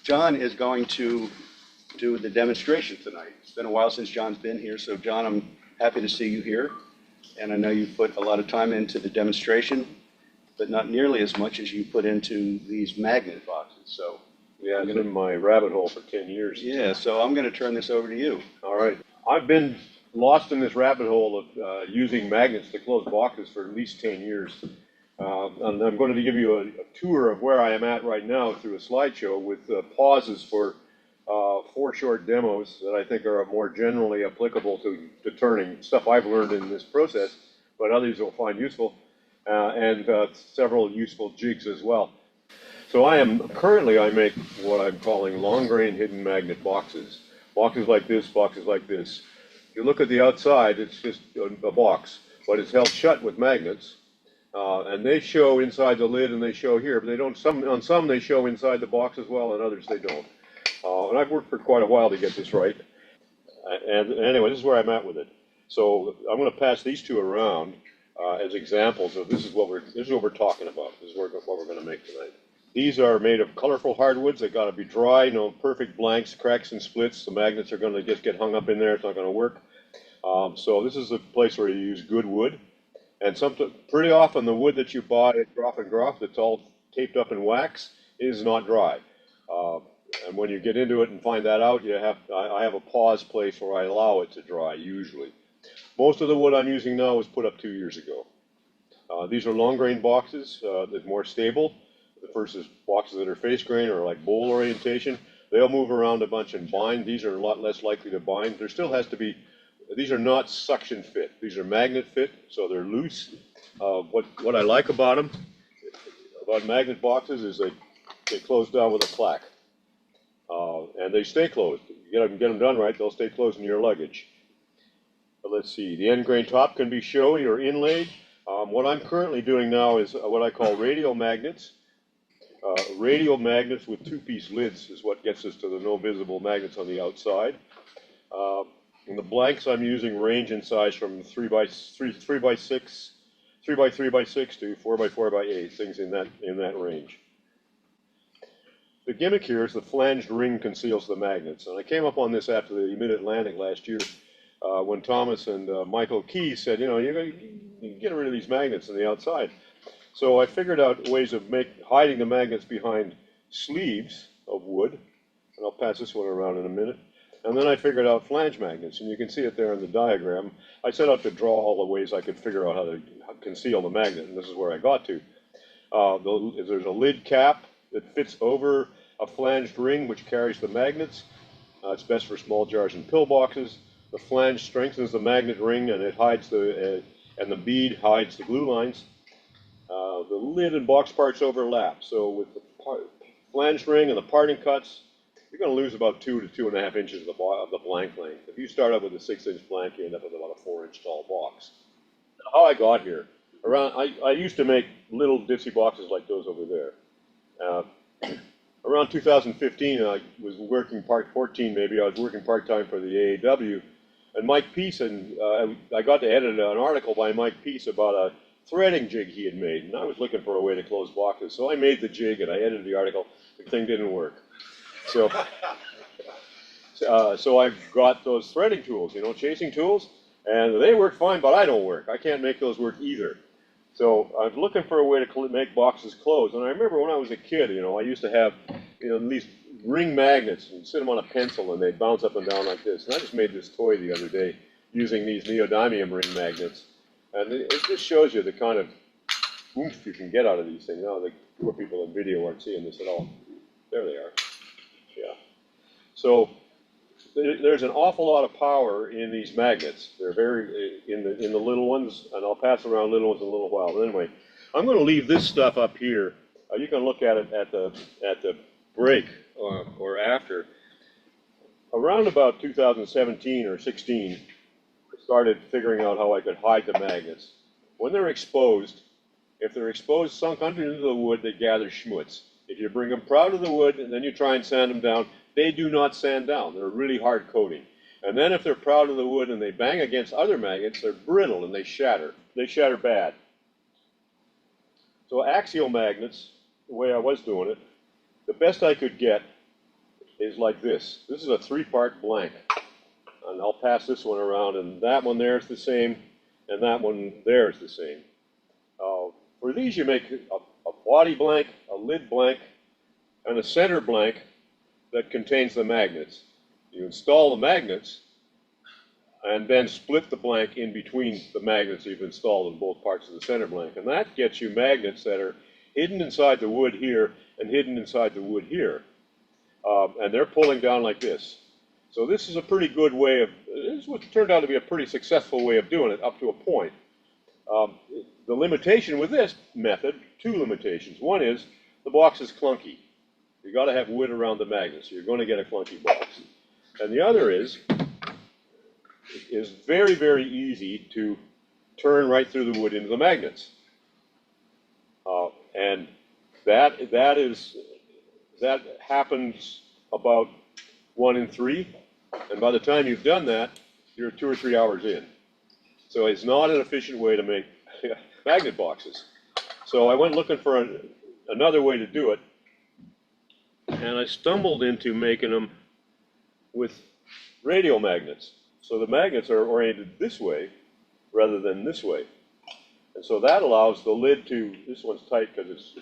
John is going to do the demonstration tonight. It's been a while since John's been here, so John, I'm happy to see you here. And I know you put a lot of time into the demonstration, but not nearly as much as you put into these magnet boxes. So yeah, it's been my rabbit hole for 10 years. Yeah, so I'm going to turn this over to you. All right. I've been lost in this rabbit hole of using magnets to close boxes for at least 10 years. And I'm going to give you a tour of where I am at right now through a slideshow with pauses for 4 short demos that I think are more generally applicable to turning, stuff I've learned in this process, but others will find useful, and several useful jigs as well. So I make what I'm calling long grain hidden magnet boxes. Boxes like this, boxes like this. If you look at the outside, it's just a box, but it's held shut with magnets. And they show inside the lid and they show here, but they don't. On some they show inside the box as well, and others they don't. And I've worked for quite a while to get this right. And anyway, this is where I'm at with it. So I'm going to pass these two around as examples of this is what we're talking about. This is what we're going to make tonight. These are made of colorful hardwoods. They got to be dry, no perfect blanks, cracks and splits. The magnets are going to just get hung up in there. It's not going to work. So this is a place where you use good wood. And pretty often the wood that you buy at Groff and Groff that's all taped up in wax is not dry. And when you get into it and find that out, I have a pause place where I allow it to dry, usually. Most of the wood I'm using now was put up 2 years ago. These are long grain boxes that's more stable versus boxes that are face grain or like bowl orientation. They'll move around a bunch and bind. These are a lot less likely to bind. There still has to be. These are not suction fit. These are magnet fit, so they're loose. What I like about them, about magnet boxes, is they close down with a clack, and they stay closed. You get them done right, they'll stay closed in your luggage. But let's see. The end grain top can be showy or inlaid. What I'm currently doing now is what I call radial magnets. Radial magnets with 2-piece lids is what gets us to the no visible magnets on the outside. And the blanks I'm using range in size from 3 by 6 to 4 by 4 by 8, things in that range. The gimmick here is the flanged ring conceals the magnets, and I came up on this after the Mid-Atlantic last year when Thomas and Michael Key said, you can get rid of these magnets on the outside. So I figured out ways of hiding the magnets behind sleeves of wood, and I'll pass this one around in a minute. And then I figured out flange magnets, and you can see it there in the diagram. I set out to draw all the ways I could figure out how to conceal the magnet, and this is where I got to. There's a lid cap that fits over a flanged ring which carries the magnets. It's best for small jars and pill boxes. The flange strengthens the magnet ring, and it hides and the bead hides the glue lines. The lid and box parts overlap, so with the flanged ring and the parting cuts, you're going to lose about 2 to 2.5 inches of the blank length. If you start out with a 6-inch blank, you end up with about a 4-inch tall box. How I got here, I used to make little ditsy boxes like those over there. Around 2015, I was working 14 maybe, I was working part-time for the AAW, and Mike Peace, I got to edit an article by Mike Peace about a threading jig he had made, and I was looking for a way to close boxes. So I made the jig and I edited the article. The thing didn't work. So I got those threading tools, chasing tools, and they work fine, but I don't work. I can't make those work either. So I'm looking for a way to make boxes close. And I remember when I was a kid, I used to have, these ring magnets and sit them on a pencil and they'd bounce up and down like this. And I just made this toy the other day using these neodymium ring magnets. And it just shows you the kind of oomph you can get out of these things. Now, the poor people in video aren't seeing this at all. There they are. Yeah. So there's an awful lot of power in these magnets. They're very in the little ones, and I'll pass around little ones in a little while. But anyway, I'm going to leave this stuff up here. You can look at it at the break or after. Around about 2017 or 16, I started figuring out how I could hide the magnets. When they're exposed, if they're exposed sunk underneath the wood, they gather schmutz. If you bring them proud of the wood and then you try and sand them down, they do not sand down. They're a really hard coating. And then if they're proud of the wood and they bang against other magnets, they're brittle and they shatter. They shatter bad. So axial magnets, the way I was doing it, the best I could get is like this. This is a 3-part blank. And I'll pass this one around, and that one there is the same, and that one there is the same. For these, you make a body blank, a lid blank, and a center blank that contains the magnets. You install the magnets, and then split the blank in between the magnets you've installed in both parts of the center blank. And that gets you magnets that are hidden inside the wood here and hidden inside the wood here. And they're pulling down like this. So this is a pretty good way of, this is what turned out to be a pretty successful way of doing it up to a point. The limitation with this method, 2 limitations. One is the box is clunky. You got to have wood around the magnets. You're going to get a clunky box. And the other is very, very easy to turn right through the wood into the magnets. And that happens about 1 in 3. And by the time you've done that, you're 2 or 3 hours in. So it's not an efficient way to make magnet boxes. So I went looking for another way to do it. And I stumbled into making them with radial magnets. So the magnets are oriented this way rather than this way. And so that allows the lid to, this one's tight because it's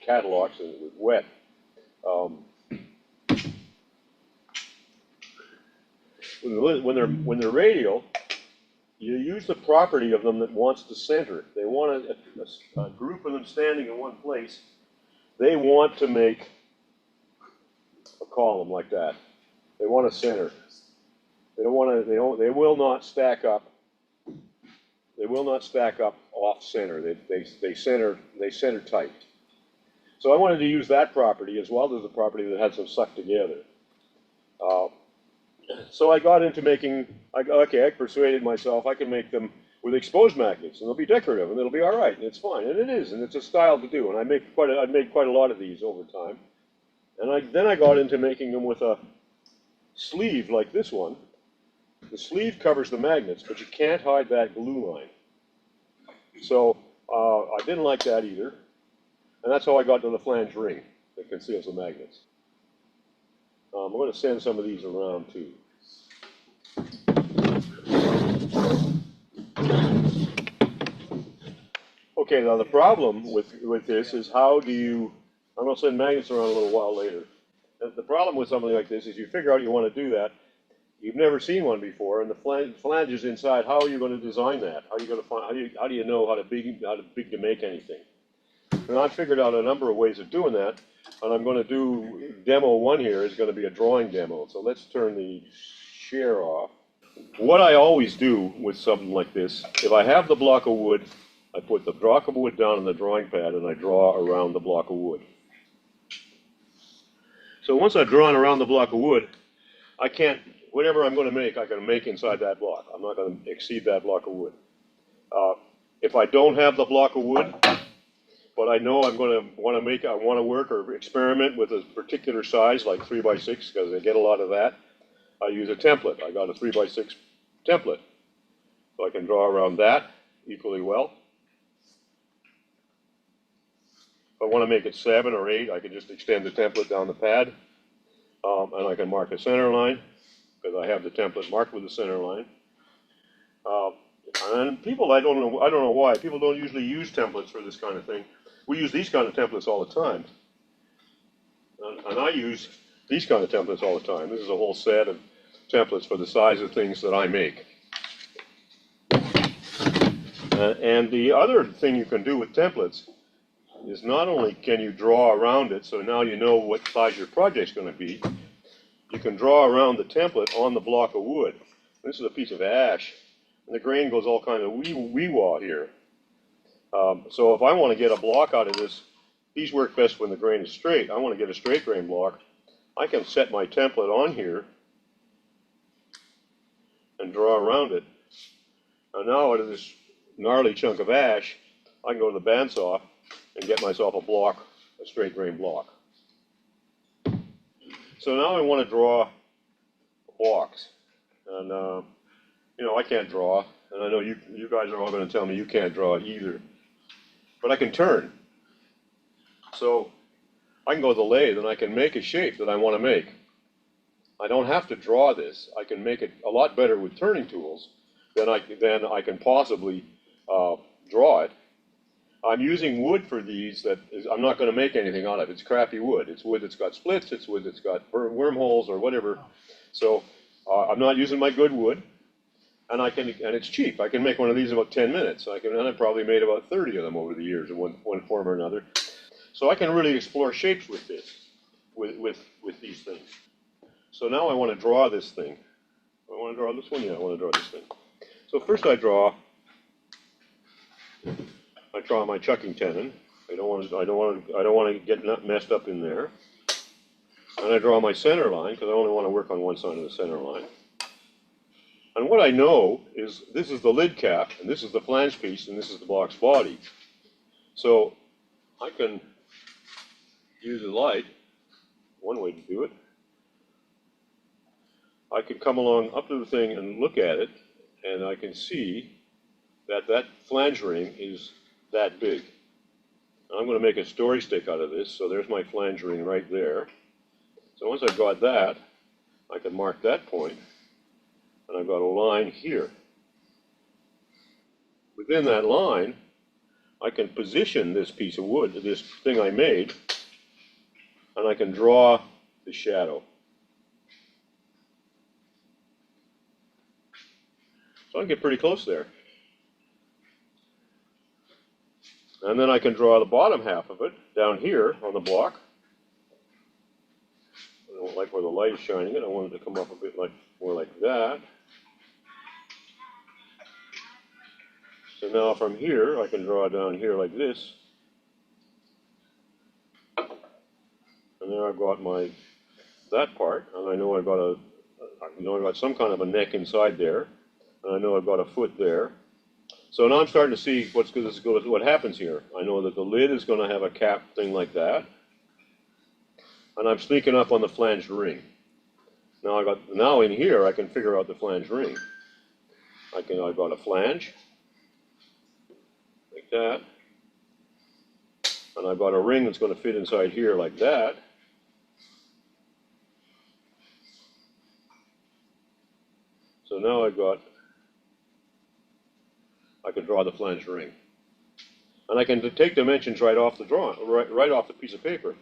catalogs and it was wet. When they're radial, you use the property of them that wants to center. They want a group of them standing in one place. They want to make a column like that. They want to center. They don't want to. They will not stack up. They will not stack up off center. They center tight. So I wanted to use that property as well as the property that has them sucked together. So I got into making. I persuaded myself I could make them with exposed magnets, and they'll be decorative, and it'll be all right, and it's fine, and it is, and it's a style to do. And I made quite a lot of these over time. And then I got into making them with a sleeve like this one. The sleeve covers the magnets, but you can't hide that glue line. So I didn't like that either. And that's how I got to the flange ring that conceals the magnets. I'm going to send some of these around too. Okay, now the problem with this is how do you, I'm going to send magnets around a little while later. The problem with something like this is you figure out you want to do that. You've never seen one before, and the flanges inside. How are you going to design that? How are you going to find? How do you know how big to make anything? And I figured out a number of ways of doing that, and I'm going to do demo 1 here is going to be a drawing demo. So let's turn the share off. What I always do with something like this, if I have the block of wood, I put the block of wood down on the drawing pad and I draw around the block of wood. So once I've drawn around the block of wood, I can't. Whatever I'm going to make, I can make inside that block. I'm not going to exceed that block of wood. If I don't have the block of wood, but I know I'm going to want to work or experiment with a particular size, like 3x6, because I get a lot of that, I use a template. I got a 3x6 template. So I can draw around that equally well. If I want to make it 7 or 8, I can just extend the template down the pad, and I can mark a center line, because I have the template marked with the center line. And people, I don't know why, people don't usually use templates for this kind of thing. We use these kind of templates all the time. And I use these kind of templates all the time. This is a whole set of templates for the size of things that I make. And the other thing you can do with templates is not only can you draw around it, so now you know what size your project's going to be, you can draw around the template on the block of wood. This is a piece of ash, and the grain goes all kind of wee-wah here. So if I want to get a block out of this, these work best when the grain is straight. I want to get a straight grain block. I can set my template on here and draw around it. And now out of this gnarly chunk of ash, I can go to the bandsaw and get myself a block, a straight grain block. So now I want to draw a box. And, you know, I can't draw. And I know you guys are all going to tell me you can't draw either. But I can turn. So I can go to the lathe and I can make a shape that I want to make. I don't have to draw this. I can make it a lot better with turning tools than I can possibly draw it. I'm using wood for these that I'm not going to make anything out of. It's crappy wood. It's wood that's got splits. It's wood that's got wormholes or whatever. So I'm not using my good wood, and it's cheap. I can make one of these in about 10 minutes. And I've probably made about 30 of them over the years in one form or another. So I can really explore shapes with this, with these things. So now I want to draw this thing. I want to draw this one. Yeah, I want to draw this thing. So first I draw my chucking tenon. I don't want to get messed up in there. And I draw my center line because I only want to work on one side of the center line. And what I know is this is the lid cap, and this is the flange piece, and this is the box body. So I can use a light. One way to do it. I can come along up to the thing and look at it, and I can see that flange ring is that big. I'm going to make a story stick out of this, so there's my flange ring right there. So once I've got that, I can mark that point, and I've got a line here. Within that line, I can position this piece of wood, this thing I made, and I can draw the shadow. So I can get pretty close there. And then I can draw the bottom half of it down here on the block. I don't like where the light is shining it. I want it to come up a bit more like that. So now from here, I can draw down here like this. And there I've got that part, and I know I've got some kind of a neck inside there, and I know I've got a foot there. So now I'm starting to see what happens here. I know that the lid is going to have a cap thing like that, and I'm sneaking up on the flanged ring. Now in here I can figure out the flanged ring. I've got a flange like that, and I've got a ring that's going to fit inside here like that. So now I can draw the flanged ring. And I can take dimensions right off the drawing, right off the piece of paper.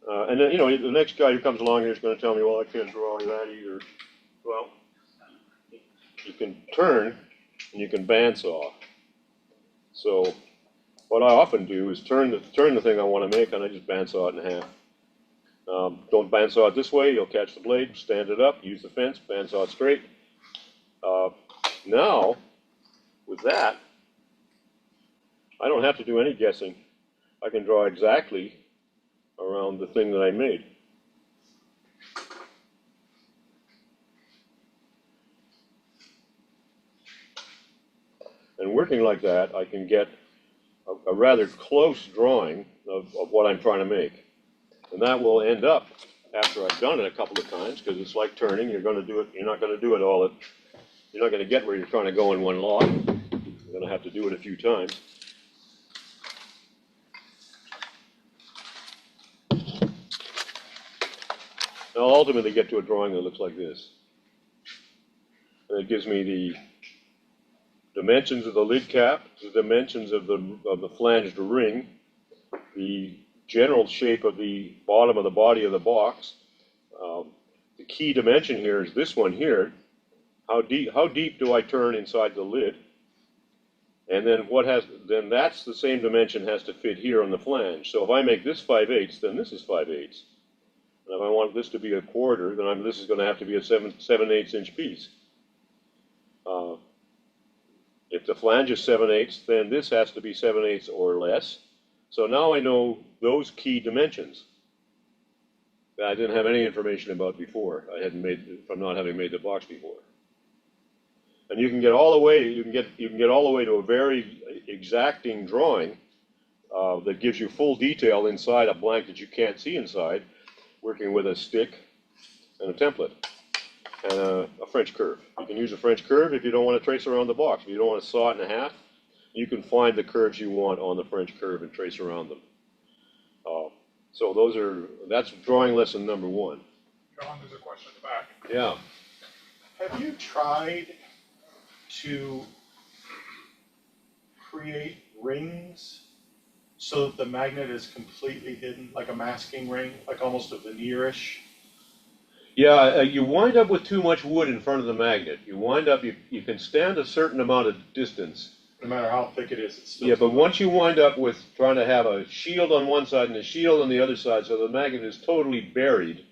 And then, the next guy who comes along here is going to tell me, well, I can't draw that either. Well, you can turn and you can bandsaw. So what I often do is turn the thing I want to make, and I just bandsaw it in half. Don't bandsaw it this way, you'll catch the blade, stand it up, use the fence, bandsaw it straight. Now, with that, I don't have to do any guessing. I can draw exactly around the thing that I made. And working like that, I can get a rather close drawing of what I'm trying to make. And that will end up, after I've done it a couple of times, because it's like turning, you're not going to do it all you're not going to get where you're trying to go in one lot. You're going to have to do it a few times. I'll ultimately get to a drawing that looks like this. And it gives me the dimensions of the lid cap, the dimensions of the flanged ring, the general shape of the bottom of the body of the box. The key dimension here is this one here. How deep do I turn inside the lid? And then that's the same dimension has to fit here on the flange. So if I make this 5/8, then this is 5/8. And if I want this to be a quarter, then this is going to have to be a 7/8 inch piece. If the flange is 7/8, then this has to be 7/8 or less. So now I know those key dimensions that I didn't have any information about before. From not having made the box before. And you can get all the way. You can get all the way to a very exacting drawing that gives you full detail inside a blank that you can't see inside, working with a stick and a template and a French curve. You can use a French curve if you don't want to trace around the box. If you don't want to saw it in half, you can find the curves you want on the French curve and trace around them. So that's drawing lesson number 1. John, there's a question in the back. Yeah. Have you tried to create rings so that the magnet is completely hidden, like a masking ring, like almost a veneer-ish? Yeah, you wind up with too much wood in front of the magnet. You wind up, you can stand a certain amount of distance. No matter how thick it is, it's still. Yeah, but once you wind up with trying to have a shield on one side and a shield on the other side, so the magnet is totally buried,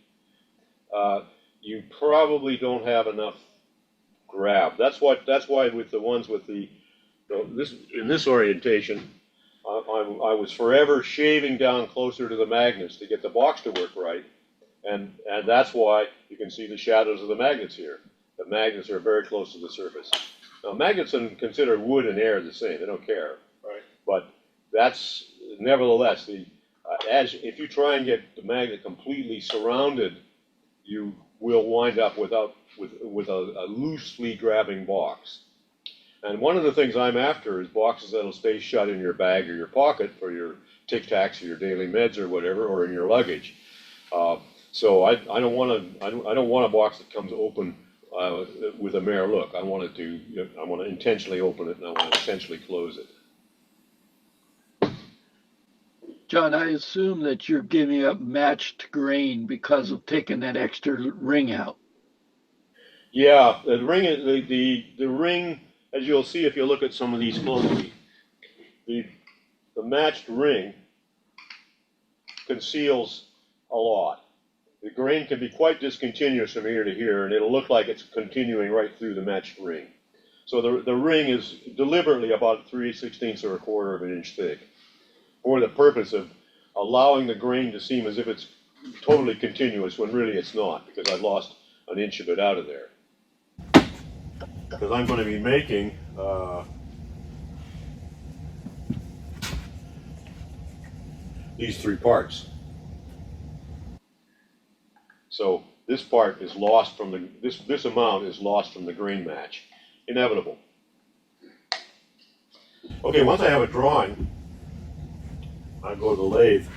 you probably don't have enough grab. That's why with the ones with in this orientation, I was forever shaving down closer to the magnets to get the box to work right. And that's why you can see the shadows of the magnets here. The magnets are very close to the surface. Now, magnets consider wood and air the same. They don't care. Right. But that's, nevertheless, if you try and get the magnet completely surrounded, you will wind up with a loosely grabbing box. And one of the things I'm after is boxes that'll stay shut in your bag or your pocket for your Tic Tacs or your daily meds or whatever, or in your luggage. So I don't want a box that comes open with a mere look. I want to intentionally open it, and I want to intentionally close it. John, I assume that you're giving up matched grain because of taking that extra ring out. Yeah, the ring, as you'll see if you look at some of these closely, the matched ring conceals a lot. The grain can be quite discontinuous from here to here, and it'll look like it's continuing right through the matched ring. So the ring is deliberately about 3/16 or 1/4 of an inch thick, for the purpose of allowing the grain to seem as if it's totally continuous when really it's not, because I've lost an inch of it out of there. Because I'm going to be making these 3 parts. So this part is lost from this amount is lost from the grain match. Inevitable. Okay, once I have a drawing, I go to the lathe.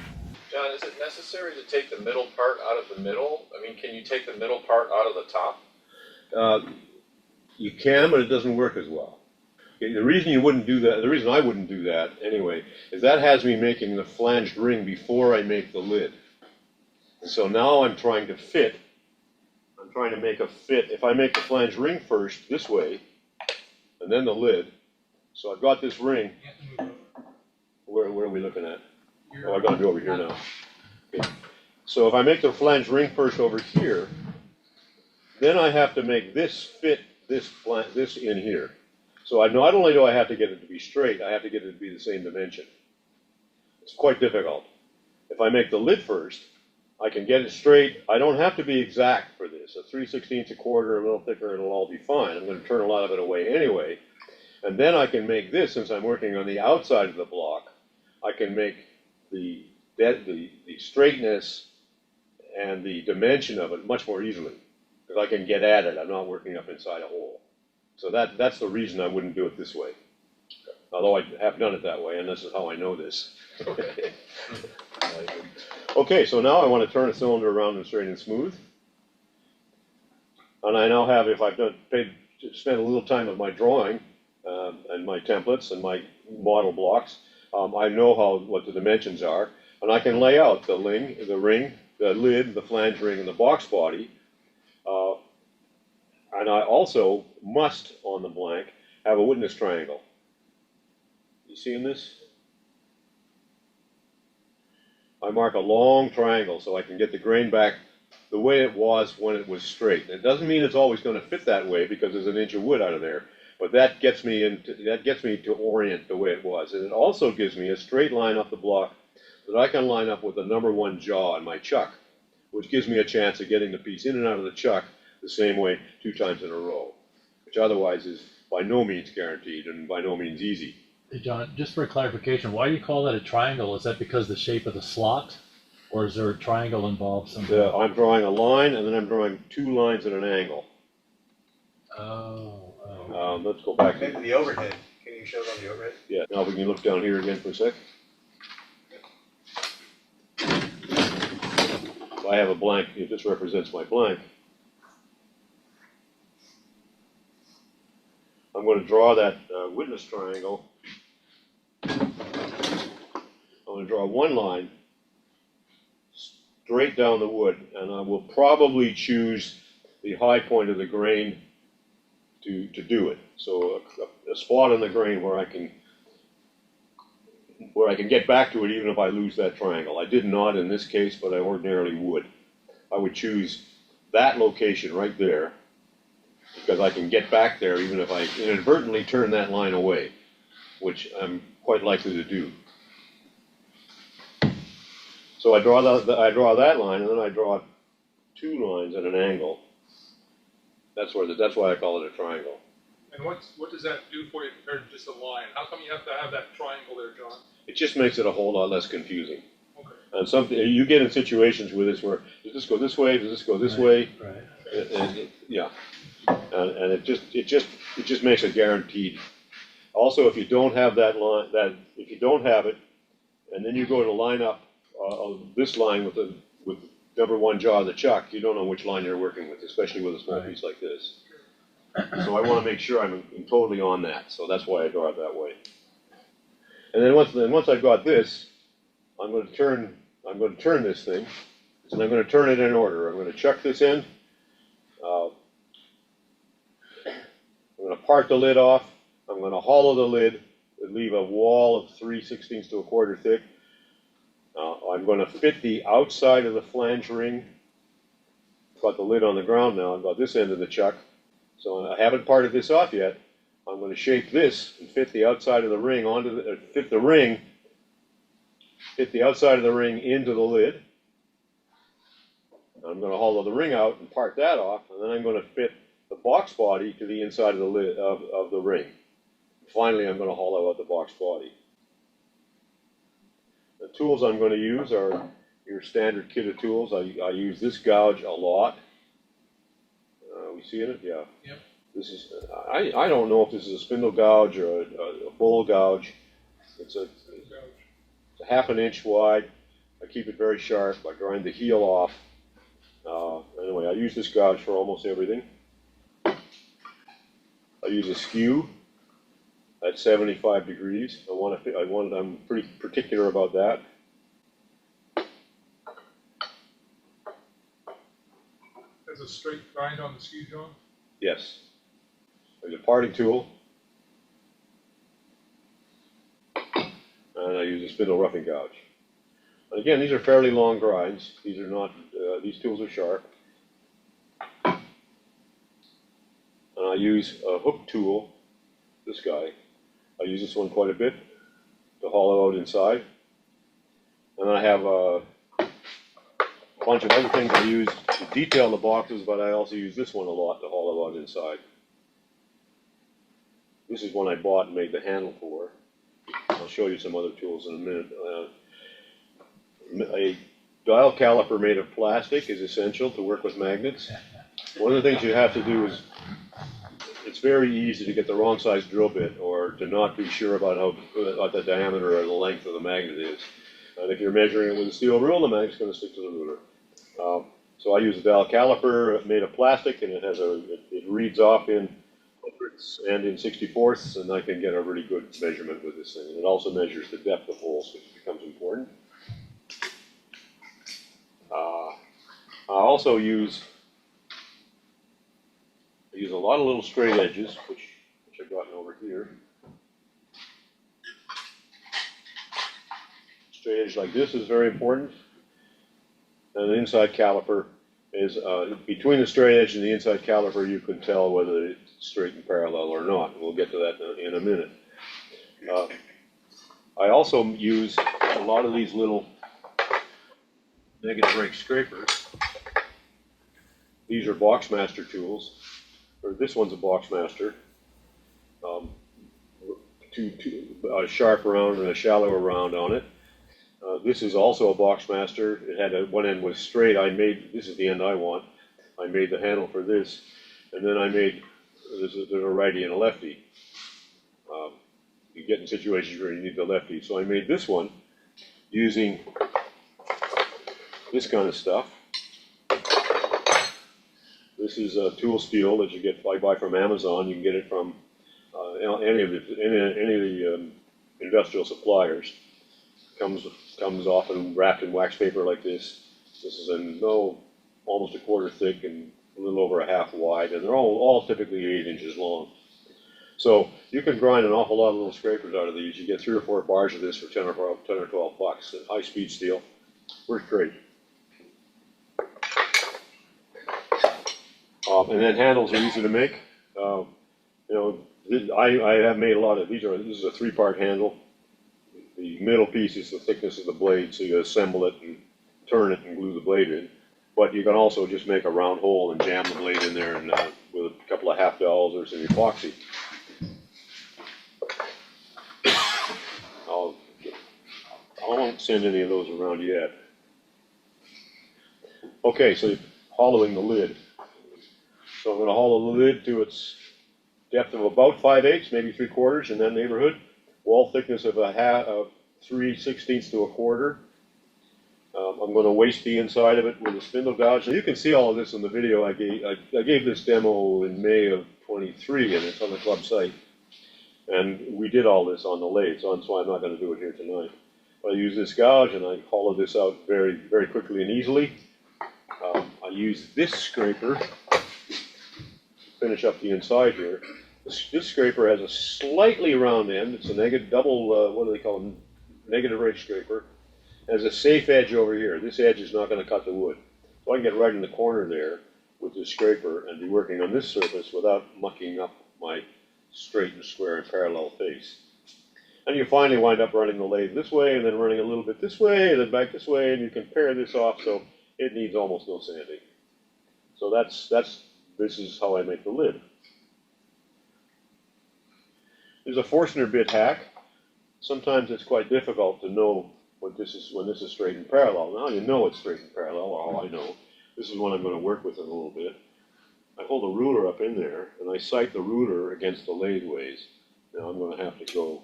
John, is it necessary to take the middle part out of the middle? I mean, can you take the middle part out of the top? You can, but it doesn't work as well. Okay, the reason you wouldn't do that, the reason I wouldn't do that anyway, is that has me making the flanged ring before I make the lid. And so now I'm trying to fit. I'm trying to make a fit. If I make the flange ring first this way, and then the lid, so I've got this ring. Where are we looking at? Oh, I got to be over here now. Okay. So if I make the flange ring first over here, then I have to make this fit this in here. So not only do I have to get it to be straight, I have to get it to be the same dimension. It's quite difficult. If I make the lid first, I can get it straight. I don't have to be exact for this. A 3/16, 1/4, a little thicker, it'll all be fine. I'm going to turn a lot of it away anyway. And then I can make this, since I'm working on the outside of the block, I can make the straightness and the dimension of it much more easily. Because I can get at it. I'm not working up inside a hole. So that's the reason I wouldn't do it this way. Although I have done it that way, and this is how I know this. Okay, so now I want to turn a cylinder around and straight and smooth. And I now have, if I've spent a little time with my drawing and my templates and my model blocks, I know what the dimensions are, and I can lay out the ring, the lid, the flange ring, and the box body. And I also must, on the blank, have a witness triangle. You seeing this? I mark a long triangle so I can get the grain back the way it was when it was straight. And it doesn't mean it's always going to fit that way because there's an inch of wood out of there, but that gets me to orient the way it was. And it also gives me a straight line up the block that I can line up with the number 1 jaw in my chuck, which gives me a chance of getting the piece in and out of the chuck the same way 2 times in a row, which otherwise is by no means guaranteed and by no means easy. Hey John, just for clarification, why do you call that a triangle? Is that because of the shape of the slot? Or is there a triangle involved somehow? I'm drawing a line, and then I'm drawing 2 lines at an angle. Let's go back. Maybe the overhead. Can you show it on the overhead? Yeah, now we can look down here again for a sec. I have a blank, if this represents my blank, I'm going to draw that witness triangle. I'm going to draw one line straight down the wood, and I will probably choose the high point of the grain to do it. So a spot on the grain where I can get back to it even if I lose that triangle. I did not in this case, but I ordinarily would. I would choose that location right there because I can get back there even if I inadvertently turn that line away, which I'm quite likely to do. So I draw that line, and then I draw two lines at an angle. That's why I call it a triangle. And what does that do for you compared to just a line? How come you have to have that triangle there, John? It just makes it a whole lot less confusing. Okay. And something you get in situations with this where does this go this way? Does this go this way? Right. Yeah, and it just makes it guaranteed. Also, if you don't have that line, if you don't have it, and then you go to line up this line with number one jaw of the chuck, you don't know which line you're working with, especially with a small Right. piece like this. So I want to make sure I'm totally on that. So that's why I draw it that way. And then once I've got this, I'm going to turn this thing, and I'm going to turn it in order. I'm going to chuck this in. I'm going to part the lid off. I'm going to hollow the lid and leave a wall of 3/16 to a quarter thick. I'm going to fit the outside of the flange ring. I've got the lid on the ground now. I've got this end of the chuck. So I haven't parted this off yet. I'm going to shape this and fit the outside of the ring fit the outside of the ring into the lid. I'm going to hollow the ring out and part that off, and then I'm going to fit the box body to the inside of the lid of the ring. Finally, I'm going to hollow out the box body. The tools I'm going to use are your standard kit of tools. I use this gouge a lot. We seeing it? Yeah. Yep. This is, I don't know if this is a spindle gouge or a bull gouge. It's a half an inch wide. I keep it very sharp. I grind the heel off. Anyway, I use this gouge for almost everything. I use a skew at 75 degrees. I'm pretty particular about that. There's a straight grind on the skew, John? Yes. There's a parting tool. And I use a spindle roughing gouge. And again, these are fairly long grinds. These are not, these tools are sharp. And I use a hook tool, this guy. I use this one quite a bit to hollow out inside. And then I have a bunch of other things I use to detail the boxes, but I also use this one a lot to hollow out inside. This is one I bought and made the handle for. I'll show you some other tools in a minute. A dial caliper made of plastic is essential to work with magnets. One of the things you have to do is, it's very easy to get the wrong size drill bit or to not be sure about what the diameter or the length of the magnet is. And if you're measuring it with a steel rule, the magnet's going to stick to the ruler. So I use a dial caliper made of plastic, and it reads off in hundredths and in 64ths, and I can get a really good measurement with this thing. And it also measures the depth of holes, which becomes important. I also use a lot of little straight edges, which I've gotten over here. Straight edge like this is very important. And the inside caliper is, between the straight edge and the inside caliper, you can tell whether it's straight and parallel or not. We'll get to that in a minute. I also use a lot of these little negative rake scrapers. These are Boxmaster tools. Or this one's a Boxmaster. A sharp round and a shallower round on it. This is also a Boxmaster. It had one end was straight. This is the end I want. I made the handle for this, and then there's a righty and a lefty. You get in situations where you need the lefty. So I made this one using this kind of stuff. This is tool steel that you get buy from Amazon. You can get it from any of the industrial suppliers. Comes often wrapped in wax paper like this. This is almost a quarter thick and a little over a half wide, and they're all typically 8 inches long. So you can grind an awful lot of little scrapers out of these. You get 3 or 4 bars of this for 10 or 12 bucks. High speed steel, works great. And then handles are easy to make. I have made a lot of these. This is a 3-part handle. The middle piece is the thickness of the blade, so you assemble it and turn it and glue the blade in. But you can also just make a round hole and jam the blade in there and with a couple of half dowels or some epoxy. I won't send any of those around yet. Okay, so hollowing the lid. So I'm going to hollow the lid to its depth of about 5/8, maybe 3/4 in that neighborhood. Wall thickness of 3/16 to 1/4. I'm going to waste the inside of it with a spindle gouge. Now you can see all of this in the video I gave this demo in May of 23, and it's on the club site. And we did all this on the lathe, so that's why I'm not going to do it here tonight. But I use this gouge and I hollow this out very, very quickly and easily. I use this scraper to finish up the inside here. This scraper has a slightly round end. It's a negative double, what do they call them? Negative rake scraper. It has a safe edge over here. This edge is not going to cut the wood. So I can get right in the corner there with this scraper and be working on this surface without mucking up my straight and square and parallel face. And you finally wind up running the lathe this way and then running a little bit this way and then back this way, and you can pare this off so it needs almost no sanding. So this is how I make the lid. There's a Forstner bit hack. Sometimes it's quite difficult to know when this is straight and parallel. Now you know it's straight and parallel, or all I know. This is what I'm going to work with in a little bit. I hold a ruler up in there, and I sight the ruler against the lathe ways. Now I'm going to have to go.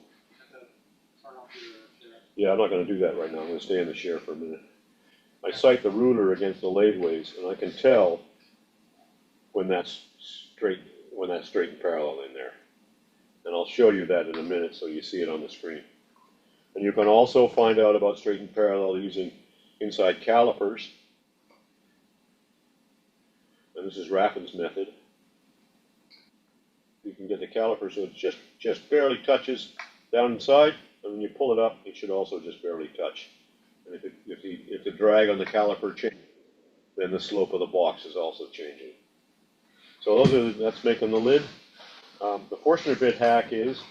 Yeah, I'm not going to do that right now. I'm going to stay in the chair for a minute. I sight the ruler against the lathe ways, and I can tell when that's straight and parallel in there. And I'll show you that in a minute so you see it on the screen. And you can also find out about straight and parallel using inside calipers. And this is Raffin's method. You can get the caliper so it just barely touches down inside, and when you pull it up, it should also just barely touch. And if the drag on the caliper changes, then the slope of the box is also changing. So that's making the lid. The Forstner bit hack is,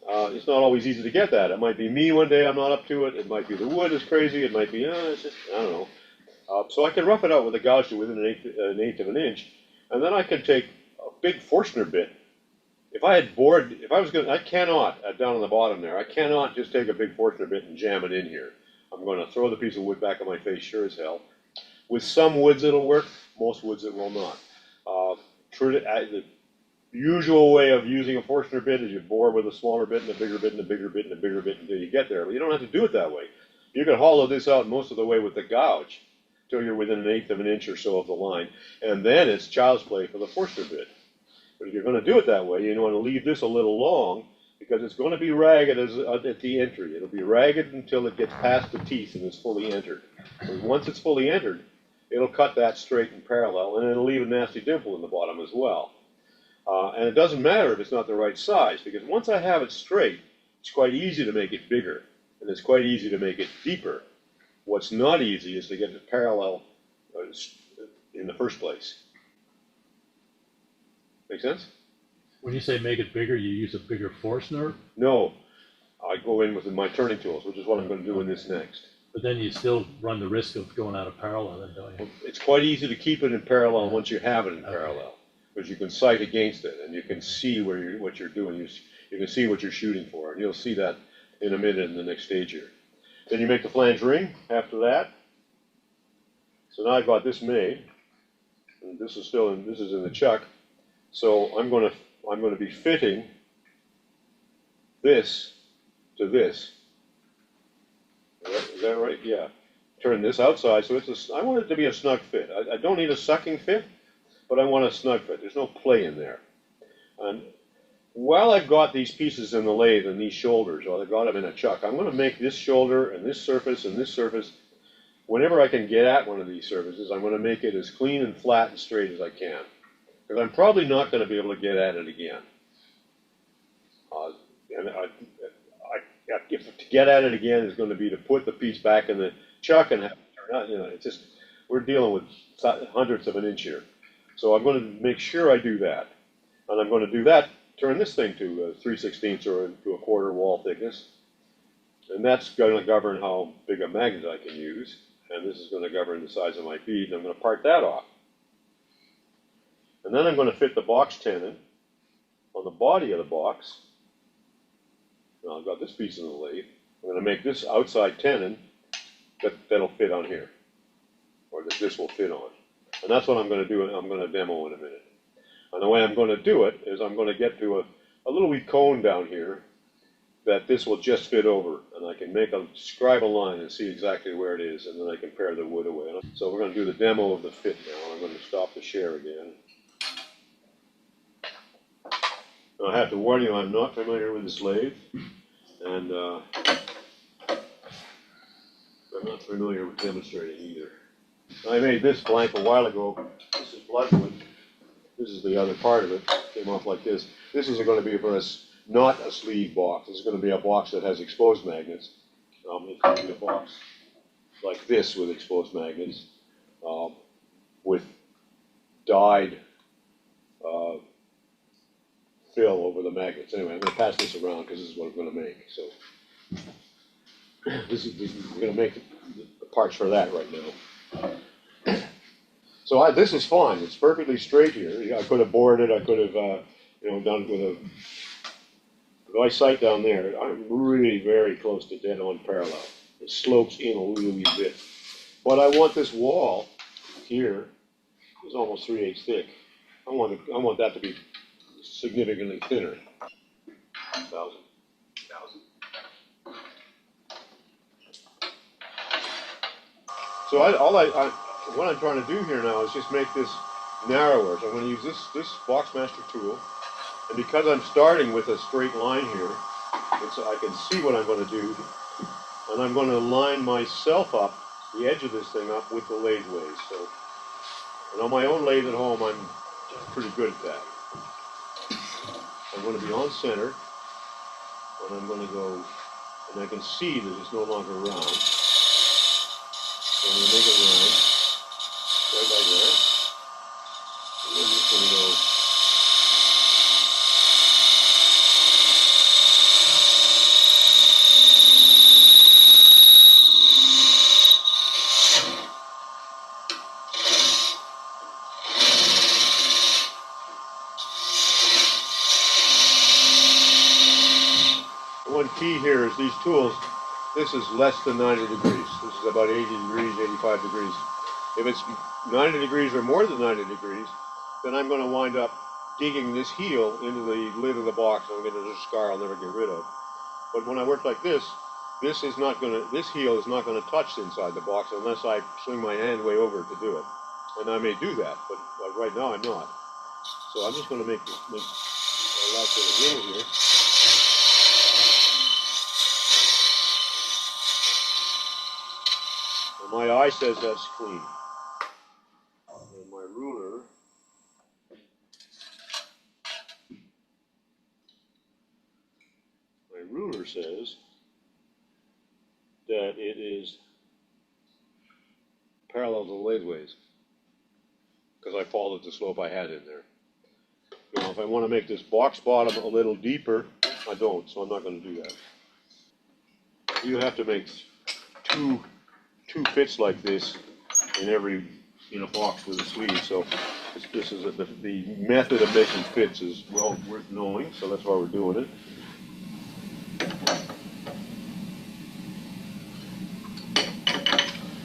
it's not always easy to get that. It might be me one day, I'm not up to it. It might be the wood is crazy. It might be, it's just, I don't know. So I can rough it out with a gouge to within an eighth of an inch. And then I can take a big Forstner bit. I cannot, down on the bottom there, I cannot just take a big Forstner bit and jam it in here. I'm going to throw the piece of wood back on my face, sure as hell. With some woods it'll work, most woods it will not. The usual way of using a Forstner bit is you bore with a smaller bit and a bigger bit and a bigger bit and a bigger bit until you get there. But you don't have to do it that way. You can hollow this out most of the way with the gouge till you're within an eighth of an inch or so of the line. And then it's child's play for the Forstner bit. But if you're going to do it that way, you want to leave this a little long because it's going to be ragged at the entry. It'll be ragged until it gets past the teeth and is fully entered. And once it's fully entered, it'll cut that straight and parallel, and it'll leave a nasty dimple in the bottom as well. And it doesn't matter if it's not the right size, because once I have it straight, it's quite easy to make it bigger, and it's quite easy to make it deeper. What's not easy is to get it parallel in the first place. Make sense? When you say make it bigger, you use a bigger Forstner, No, I go in with my turning tools, which is what I'm going to do in this next. but then you still run the risk of going out of parallel, then, don't you? It's quite easy to keep it in parallel once you have it in parallel, because you can sight against it and you can see what you're doing. You can see what you're shooting for, and you'll see that in a minute in the next stage here. Then you make the flange ring after that. So now I've got this made, and this is in the chuck. So I'm going to be fitting this to this. Is that right? Yeah. Turn this outside, so I want it to be a snug fit. I don't need a sucking fit. but I want a snug fit. There's no play in there. And while I've got these pieces in the lathe and these shoulders, or I've got them in a chuck, I'm going to make this shoulder and this surface and this surface, whenever I can get at one of these surfaces, I'm going to make it as clean and flat and straight as I can. Because I'm probably not going to be able to get at it again. And if to get at it again is going to be to put the piece back in the chuck and have it turn out, it's just, we're dealing with hundredths of an inch here. So I'm going to make sure I do that. And I'm going to do that, turn this thing to 3/16 or to a quarter wall thickness. And that's going to govern how big a magnet I can use. And this is going to govern the size of my bead. And I'm going to part that off. And then I'm going to fit the box tenon on the body of the box. Now I've got this piece in the lathe. I'm going to make this outside tenon that'll fit on here, or that this will fit on. And that's what I'm going to do, and I'm going to demo in a minute. And the way I'm going to do it is I'm going to get to a little wee cone down here that this will just fit over, and I can scribe a line and see exactly where it is, and then I can pare the wood away. So we're going to do the demo of the fit now. I'm going to stop the share again. Now, I have to warn you, I'm not familiar with this lathe, and I'm not familiar with demonstrating either. I made this blank a while ago. This is bloodwood. This is the other part of it. Came off like this. This is going to be for us, not a sleeve box. This is going to be a box that has exposed magnets. It's going to be a box like this with exposed magnets, with dyed fill over the magnets. Anyway, I'm going to pass this around because this is what I'm going to make. So we're going to make the parts for that right now. So this is fine. It's perfectly straight here. I could have bored it. I could have, done with a nice sight down there. I'm really very close to dead on parallel. It slopes in a little wee bit. But I want this wall here is almost 3/8 thick. I want that to be significantly thinner. 1,000. So what I'm trying to do here now is just make this narrower. So I'm going to use this Boxmaster tool, and because I'm starting with a straight line here, I can see what I'm going to do, and I'm going to line myself up, the edge of this thing up with the lathe ways. So, and on my own lathe at home, I'm pretty good at that. I'm going to be on center, and I'm going to go, and I can see that it's no longer round. So I'm going to make it round, right like there. And then it's going to go. One key here is these tools, this is less than 90 degrees. This is about 80 degrees, 85 degrees. If it's 90 degrees or more than 90 degrees, then I'm going to wind up digging this heel into the lid of the box. I'm getting a scar I'll never get rid of. But when I work like this heel is not going to touch inside the box unless I swing my hand way over to do it. And I may do that, but right now I'm not. So I'm just going to make a light bit of room here. My eye says that's clean. And my ruler says that it is parallel to the lathe ways, because I followed the slope I had in there. Now, if I want to make this box bottom a little deeper, I don't, so I'm not going to do that. You have to make two fits like this in a box with a sleeve. So the method of making fits is well worth knowing. So that's why we're doing it.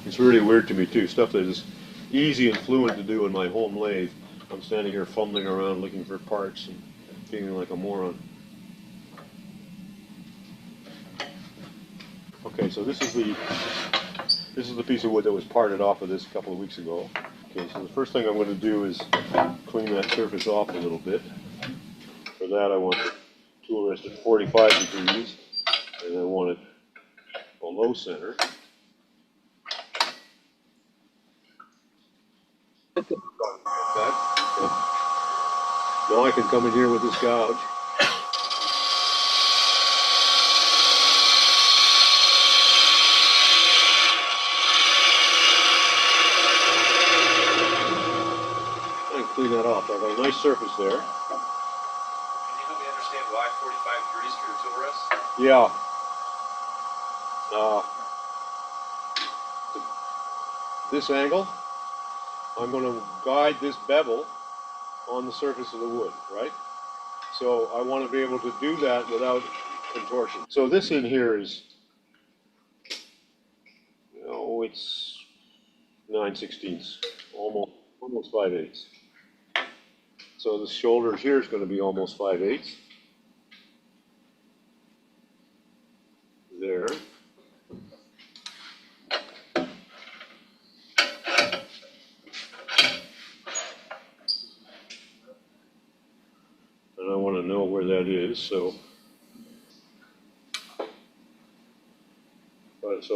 It's really weird to me too. Stuff that is easy and fluent to do in my home lathe. I'm standing here fumbling around looking for parts and feeling like a moron. Okay, so this is the piece of wood that was parted off of this a couple of weeks ago. Okay, so the first thing I'm going to do is clean that surface off a little bit. For that I want the tool rest at 45 degrees, and I want it below center. That. Okay. Now I can come in here with this gouge. And clean that off. I've got a nice surface there. Can you help me understand why 45 degrees for your tool rest? Yeah. This angle, I'm going to guide this bevel on the surface of the wood, right? So I want to be able to do that without contortion. So this in here is, it's 9/16, almost 5/8. So the shoulder here is going to be almost 5/8. There. And I want to know where that is, so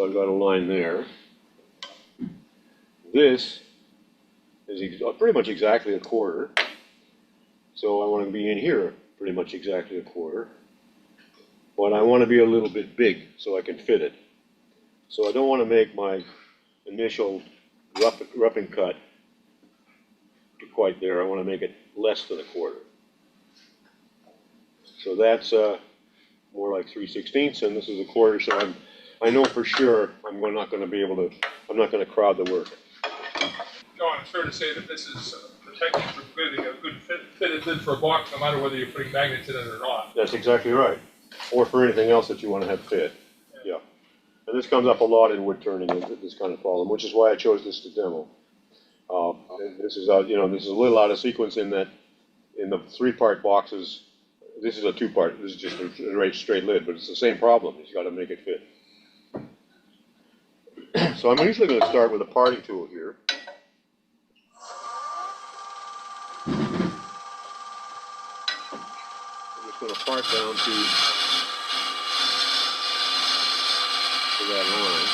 I've got a line there. This is pretty much exactly a quarter, so I want to be in here pretty much exactly a quarter, but I want to be a little bit big so I can fit it. So I don't want to make my initial roughing cut to quite there. I want to make it less than a quarter. So that's more like 3/16, and this is a quarter, so I know for sure I'm not going to crowd the work. John, it's fair to say that this is protecting from getting a good fitted lid for a box, no matter whether you're putting magnets in it or not. That's exactly right. Or for anything else that you want to have fit. Yeah. And this comes up a lot in wood turning, this kind of problem, which is why I chose this to demo. This is this is a little out of sequence in that in the 3-part boxes, this is a 2-part. This is just a straight lid, but it's the same problem. You've got to make it fit. So I'm usually going to start with a parting tool here. I'm just going to part down to that line.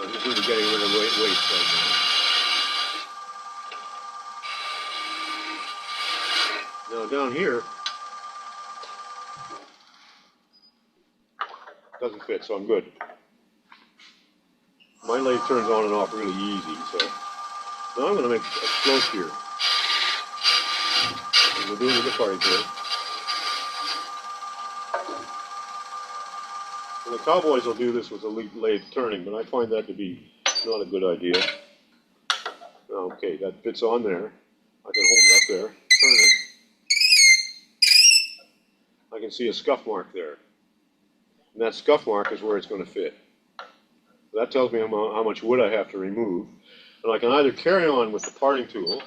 I'm just really getting rid of waste right now. Now down here, doesn't fit, so I'm good. My lathe turns on and off really easy, so now I'm going to make a slope here. And we'll do it with the parting tool. And the cowboys will do this with the lathe turning, but I find that to be not a good idea. Okay, that fits on there. I can hold it up there, turn it. I can see a scuff mark there. And that scuff mark is where it's going to fit. That tells me how much wood I have to remove. And I can either carry on with the parting tool,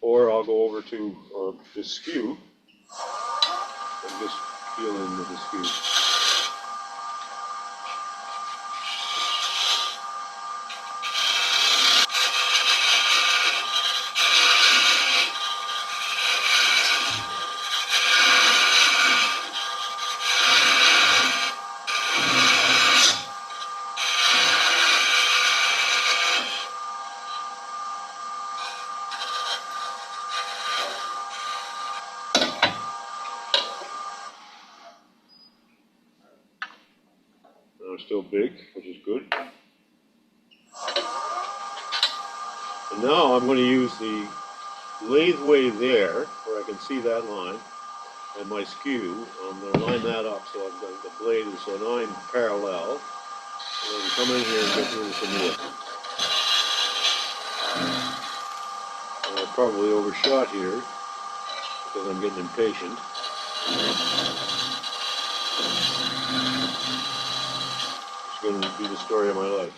or I'll go over to this skew and just feel in with the skew. They're still big, which is good. And now I'm going to use the lathe way there, where I can see that line, and my skew. I'm going to line that up so I've got the blade is so now I'm parallel. And I can come in here and get rid of some wood. And I probably overshot here because I'm getting impatient. It's going to be the story of my life.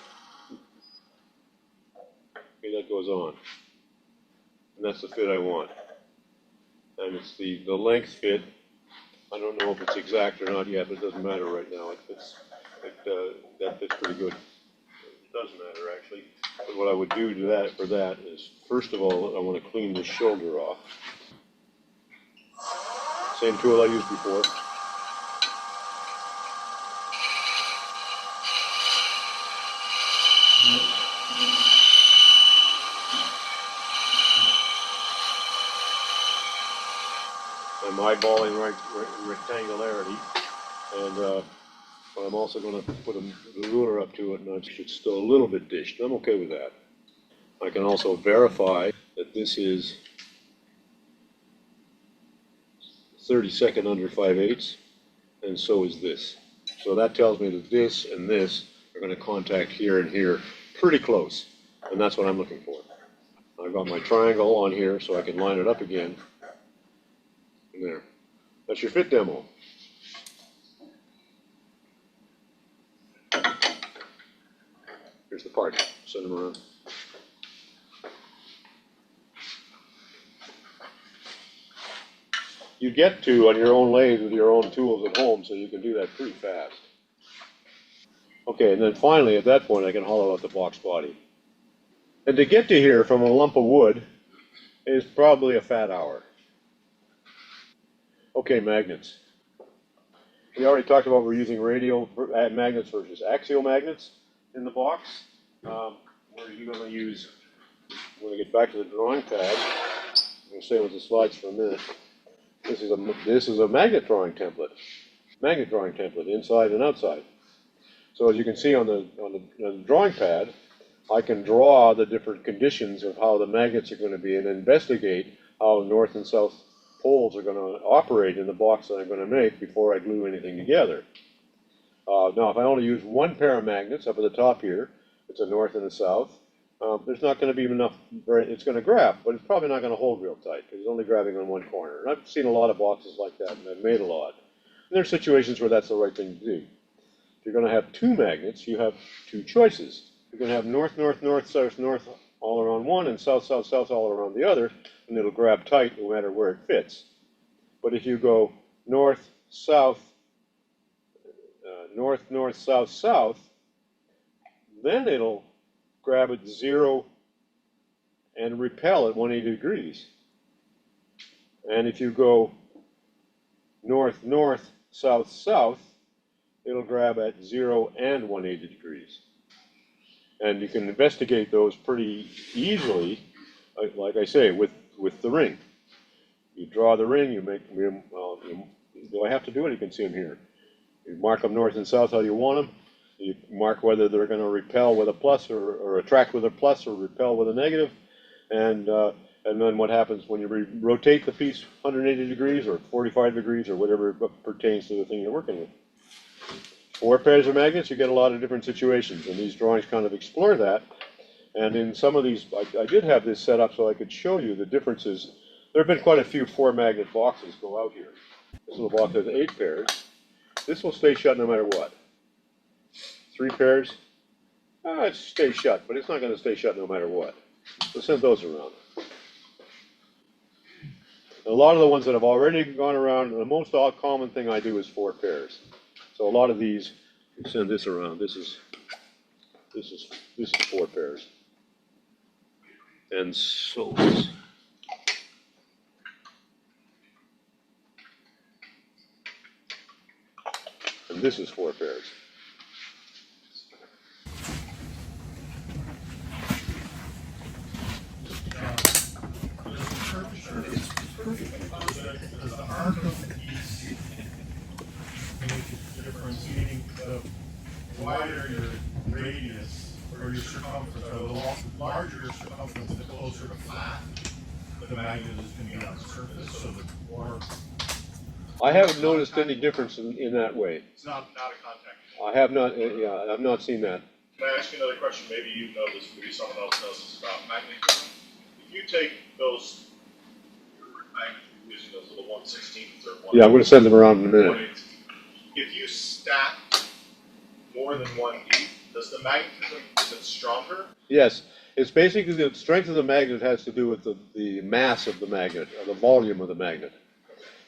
Okay, that goes on. And that's the fit I want. And it's the length fit I don't know if it's exact or not yet, but it doesn't matter right now. That fits pretty good. It doesn't matter actually. But what I would do to that for that is, first of all, I want to clean the shoulder off. Same tool I used before. I'm eyeballing rectangularity, and but I'm also going to put a ruler up to it, and it's still a little bit dished. I'm okay with that. I can also verify that this is 32nd under 5/8, and so is this. So that tells me that this and this are going to contact here and here pretty close, and that's what I'm looking for. I've got my triangle on here so I can line it up again. And there. That's your fit demo. Here's the part. Send them around. You get to on your own lathe with your own tools at home, so you can do that pretty fast. Okay, and then finally at that point I can hollow out the box body. And to get to here from a lump of wood is probably a fat hour. Okay, magnets. We already talked about we're using radial magnets versus axial magnets in the box. Where you're going to use, when I get back to the drawing pad, I'm going to stay with the slides for a minute. This is a magnet drawing template. Magnet drawing template, inside and outside. So as you can see on the drawing pad, I can draw the different conditions of how the magnets are going to be and investigate how north and south poles are going to operate in the box that I'm going to make before I glue anything together. Now, if I only use one pair of magnets up at the top here, it's a north and a south, there's not going to be enough, it's going to grab, but it's probably not going to hold real tight because it's only grabbing on one corner. And I've seen a lot of boxes like that, and I've made a lot. And there's situations where that's the right thing to do. If you're going to have two magnets, you have two choices. You're going to have north, north, north, south, north all around one, and south, south, south all around the other, and it'll grab tight no matter where it fits. But if you go north, south, north, north, south, south, then it'll grab at 0 and repel at 180 degrees. And if you go north, north, south, south, it'll grab at 0 and 180 degrees. And you can investigate those pretty easily, like I say, with the ring. You draw the ring, you make, do I have to do it? You can see them here. You mark them north and south how you want them. You mark whether they're going to repel with a plus or attract with a plus or repel with a negative. And then what happens when you rotate the piece 180 degrees or 45 degrees or whatever pertains to the thing you're working with. 4 pairs of magnets, you get a lot of different situations, and these drawings kind of explore that. And in some of these, I did have this set up so I could show you the differences. There have been quite a few 4-magnet boxes go out here. This little box has 8 pairs. This will stay shut no matter what. 3 pairs, it stays shut, but it's not going to stay shut no matter what. So send those around. A lot of the ones that have already gone around, the most common thing I do is 4 pairs. So a lot of these, send this around. This is 4 pairs. And so and this is 4 pairs. Does the arc of the piece make a difference, meaning the wider your radius or your circumference, or the larger your circumference, the closer to flat the magnet is going to be on the surface, so the more... I haven't noticed any difference in that way. It's not a contact. I have not, yeah, I've not seen that. Can I ask you another question? Maybe you know this, maybe someone else knows this about magnetism. If you take those magnets, you're using those little 1/16ths or 1. Yeah, I'm going to send them around in a minute. If you stack more than 1/8, does the magnetism, is it stronger? Yes, it's basically the strength of the magnet has to do with the mass of the magnet, or the volume of the magnet.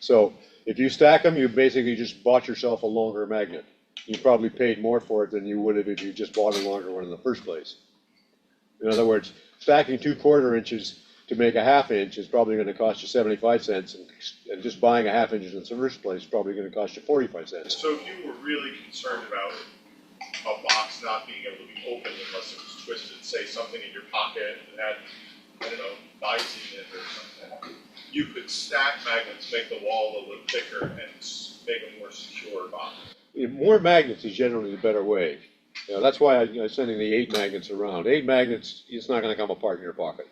So If you stack them, you basically just bought yourself a longer magnet. You probably paid more for it than you would have if you just bought a longer one in the first place. In other words, stacking 2/4 inches to make a 1/2 inch is probably going to cost you 75 cents, and just buying a 1/2 inch in the first place is probably going to cost you 45 cents. So if you were really concerned about a box not being able to be opened unless it was twisted, say something in your pocket that had, I don't know, knives in it or something, you could stack magnets, make the wall a little thicker, and make a more secure box. More magnets is generally the better way. You know, that's why I'm sending the 8 magnets around. 8 magnets, it's not going to come apart in your pocket.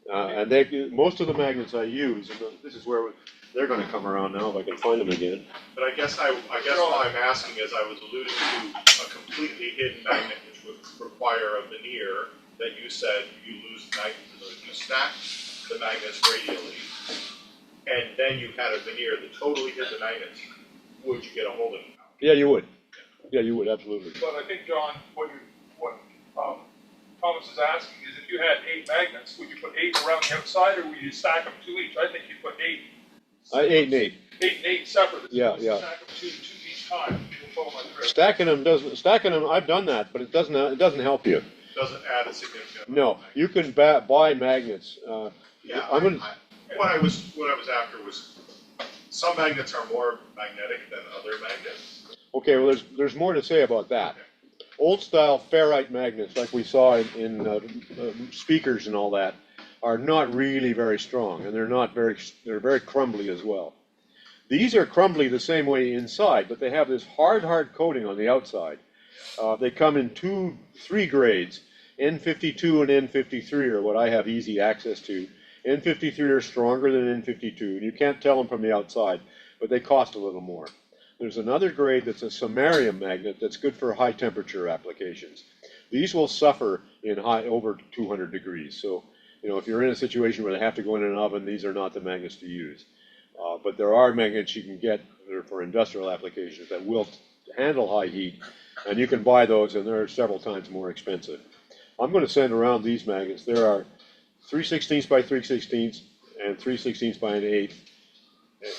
And most of the magnets I use, and this is where they're going to come around now if I can find them again. But I guess what I'm asking is, I was alluding to a completely hidden magnet which would require a veneer that you said you lose the magnet to those. You stack the magnets radially, and then you had a veneer that totally hid the magnets. Would you get a holding power? Yeah, you would. Yeah, you would, absolutely. But I think, John, what Thomas is asking is, if you had 8 magnets, would you put 8 around the outside, or would you stack them 2 each? I think you put 8. 8 and 8. 8 and 8 separate. Yeah. Stack them 2 each time. You'll follow my drift. Stacking them, I've done that, but it doesn't help you. Doesn't add a significant. No, you can buy magnets. Yeah, I'm what I was after was, some magnets are more magnetic than other magnets. Okay, well, there's more to say about that. Old style ferrite magnets, like we saw in speakers and all that, are not really very strong, and they're very crumbly as well. These are crumbly the same way inside, but they have this hard coating on the outside. They come in 3 grades. N52 and N53 are what I have easy access to. N53 are stronger than N52, and you can't tell them from the outside, but they cost a little more. There's another grade that's a samarium magnet that's good for high temperature applications. These will suffer in over 200 degrees. So, you know, if you're in a situation where they have to go in an oven, these are not the magnets to use. But there are magnets you can get that are for industrial applications that will handle high heat, and you can buy those, and they're several times more expensive. I'm going to send around these magnets. There are 3/16 by 3/16 and 3/16 by 1/8,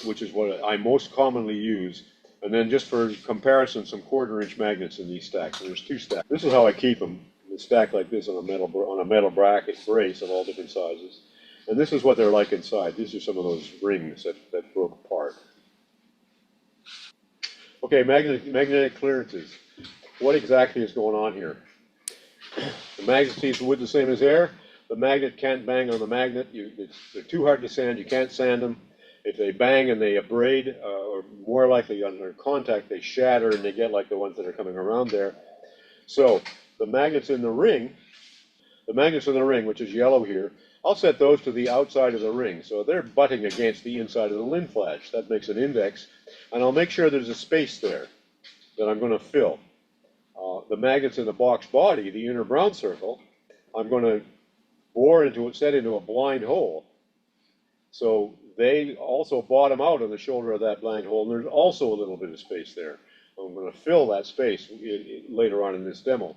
which is what I most commonly use. And then just for comparison, some 1/4 inch magnets in these stacks. And there's 2 stacks. This is how I keep them. They stack like this on a metal bracket brace of all different sizes. And this is what they're like inside. These are some of those rings that broke apart. Okay, magnetic clearances. What exactly is going on here? The magnet sees wood the same as air. The magnet can't bang on the magnet. They're too hard to sand. You can't sand them. If they bang and they abrade, or more likely under contact, they shatter and they get like the ones that are coming around there. So the magnets in the ring, which is yellow here, I'll set those to the outside of the ring. So they're butting against the inside of the lin flash. That makes an index. And I'll make sure there's a space there that I'm going to fill. The magnets in the box body, the inner brown circle, I'm going to set into a blind hole. So they also bottom out on the shoulder of that blind hole, and there's also a little bit of space there. I'm going to fill that space later on in this demo.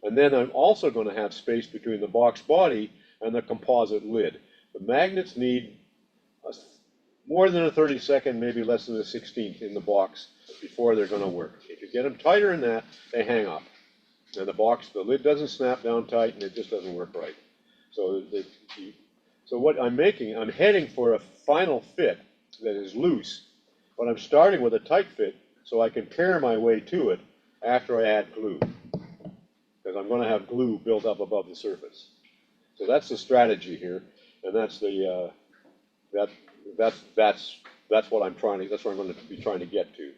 And then I'm also going to have space between the box body and the composite lid. The magnets need more than a 32nd, maybe less than a 16th in the box before they're going to work. If you get them tighter than that, they hang up. And the lid doesn't snap down tight, and it just doesn't work right. So what I'm heading for a final fit that is loose, but I'm starting with a tight fit so I can pare my way to it after I add glue, because I'm going to have glue built up above the surface. So that's the strategy here, and that's what I'm trying to. That's what I'm going to be trying to get to.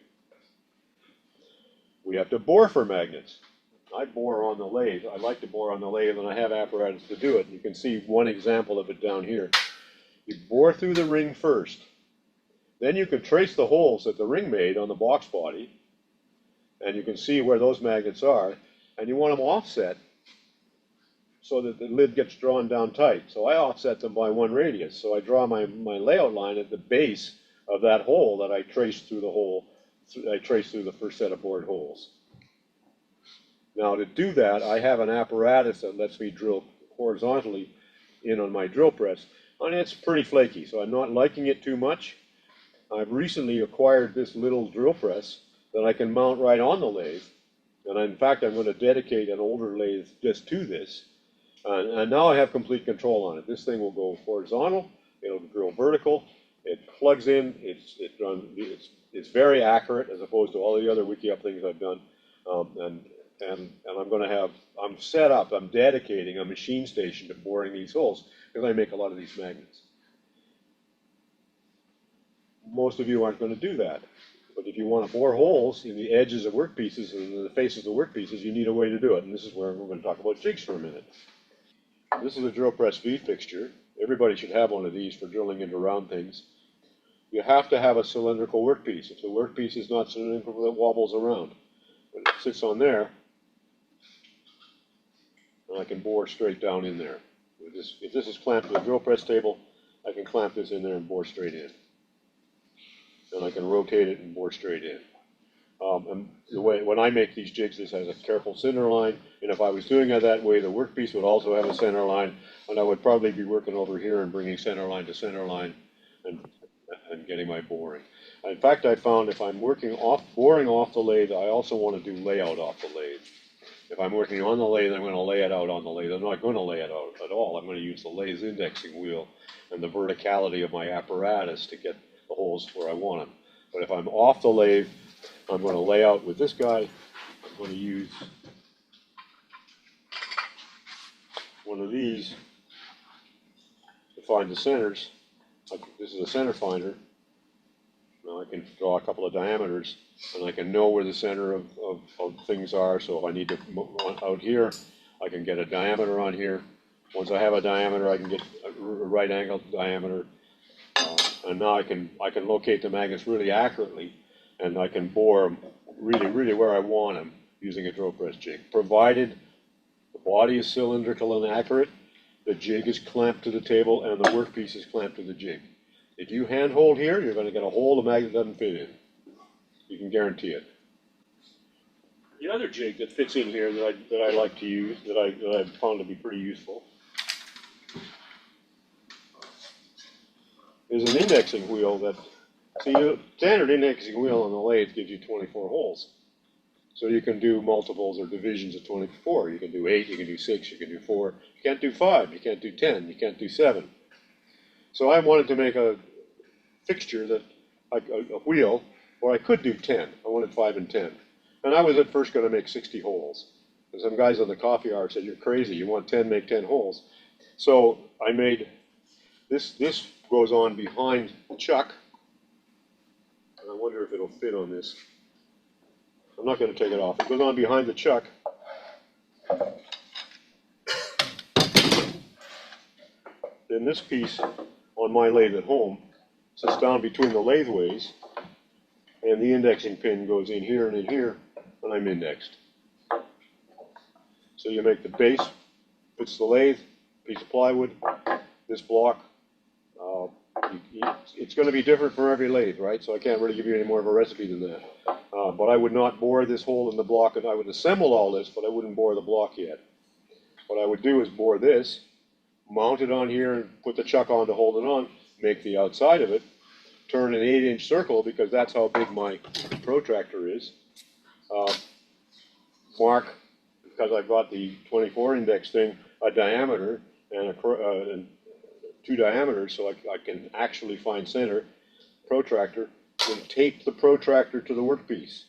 We have to bore for magnets. I bore on the lathe. I like to bore on the lathe, and I have apparatus to do it. You can see one example of it down here. You bore through the ring first. Then you can trace the holes that the ring made on the box body, and you can see where those magnets are, and you want them offset so that the lid gets drawn down tight. So I offset them by 1 radius. So I draw my layout line at the base of that hole that I traced through the first set of bored holes. Now to do that, I have an apparatus that lets me drill horizontally in on my drill press, and it's pretty flaky, so I'm not liking it too much. I've recently acquired this little drill press that I can mount right on the lathe. And in fact, I'm going to dedicate an older lathe just to this. And now I have complete control on it. This thing will go horizontal, it'll drill vertical, it plugs in, it's very accurate as opposed to all the other wiki up things I've done. And I'm going to have, I'm set up, I'm dedicating a machine station to boring these holes because I make a lot of these magnets. Most of you aren't going to do that. But if you want to bore holes in the edges of workpieces and in the faces of workpieces, you need a way to do it. And this is where we're going to talk about jigs for a minute. This is a drill press feed fixture. Everybody should have one of these for drilling into round things. You have to have a cylindrical workpiece. If the workpiece is not cylindrical, it wobbles around. When it sits on there, and I can bore straight down in there. If this is clamped to a drill press table, I can clamp this in there and bore straight in. And I can rotate it and bore straight in. And the way, when I make these jigs, this has a careful center line, and if I was doing it that way, the workpiece would also have a center line, and I would probably be working over here and bringing center line to center line and getting my boring. In fact, I found if I'm boring off the lathe, I also want to do layout off the lathe. If I'm working on the lathe, I'm going to lay it out on the lathe. I'm not going to lay it out at all. I'm going to use the lathe's indexing wheel and the verticality of my apparatus to get the holes where I want them. But if I'm off the lathe, I'm going to lay out with this guy. I'm going to use one of these to find the centers. This is a center finder. Now I can draw a couple of diameters, and I can know where the center of things are. So if I need to move out here, I can get a diameter on here. Once I have a diameter, I can get a right angle diameter. And now I can locate the magnets really accurately, and I can bore them really where I want them using a drill press jig. Provided the body is cylindrical and accurate, the jig is clamped to the table, and the workpiece is clamped to the jig. If you hand hold here, you're going to get a hole the magnet doesn't fit in. You can guarantee it. The other jig that fits in here that I like to use, that I've found to be pretty useful, is an indexing wheel that, see, the standard indexing wheel on the lathe gives you 24 holes. So you can do multiples or divisions of 24. You can do 8, you can do 6, you can do 4. You can't do 5, you can't do 10, you can't do 7. So I wanted to make a fixture that, a wheel, where I could do 10. I wanted 5 and 10. And I was at first going to make 60 holes. And some guys on the coffee hour said, "You're crazy, you want 10, make 10 holes." So I made, this goes on behind the chuck. And I wonder if it'll fit on this. I'm not going to take it off. It goes on behind the chuck. Then this piece on my lathe at home sits down between the lathe ways, and the indexing pin goes in here and in here, and I'm indexed. So you make the base, fits the lathe, piece of plywood, this block. It's going to be different for every lathe, right? So I can't really give you any more of a recipe than that. But I would not bore this hole in the block, and I would assemble all this, but I wouldn't bore the block yet. What I would do is bore this, mount it on here, and put the chuck on to hold it on, make the outside of it, turn an 8-inch circle, because that's how big my protractor is. Mark, because I've got the 24 index thing, a diameter and 2 diameters, so I can actually find center. Protractor, then tape the protractor to the workpiece.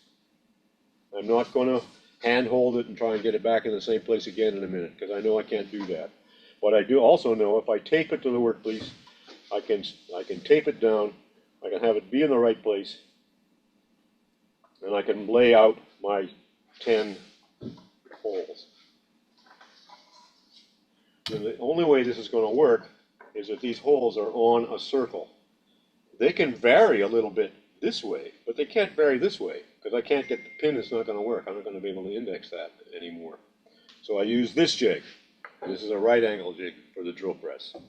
I'm not going to hand hold it and try and get it back in the same place again in a minute, because I know I can't do that. But I do also know if I tape it to the workpiece, I can tape it down, I can have it be in the right place, and I can lay out my 10 holes. And the only way this is going to work is if these holes are on a circle. They can vary a little bit this way, but they can't vary this way, because I can't get the pin, it's not going to work. I'm not going to be able to index that anymore. So I use this jig. This is a right angle jig for the drill press. So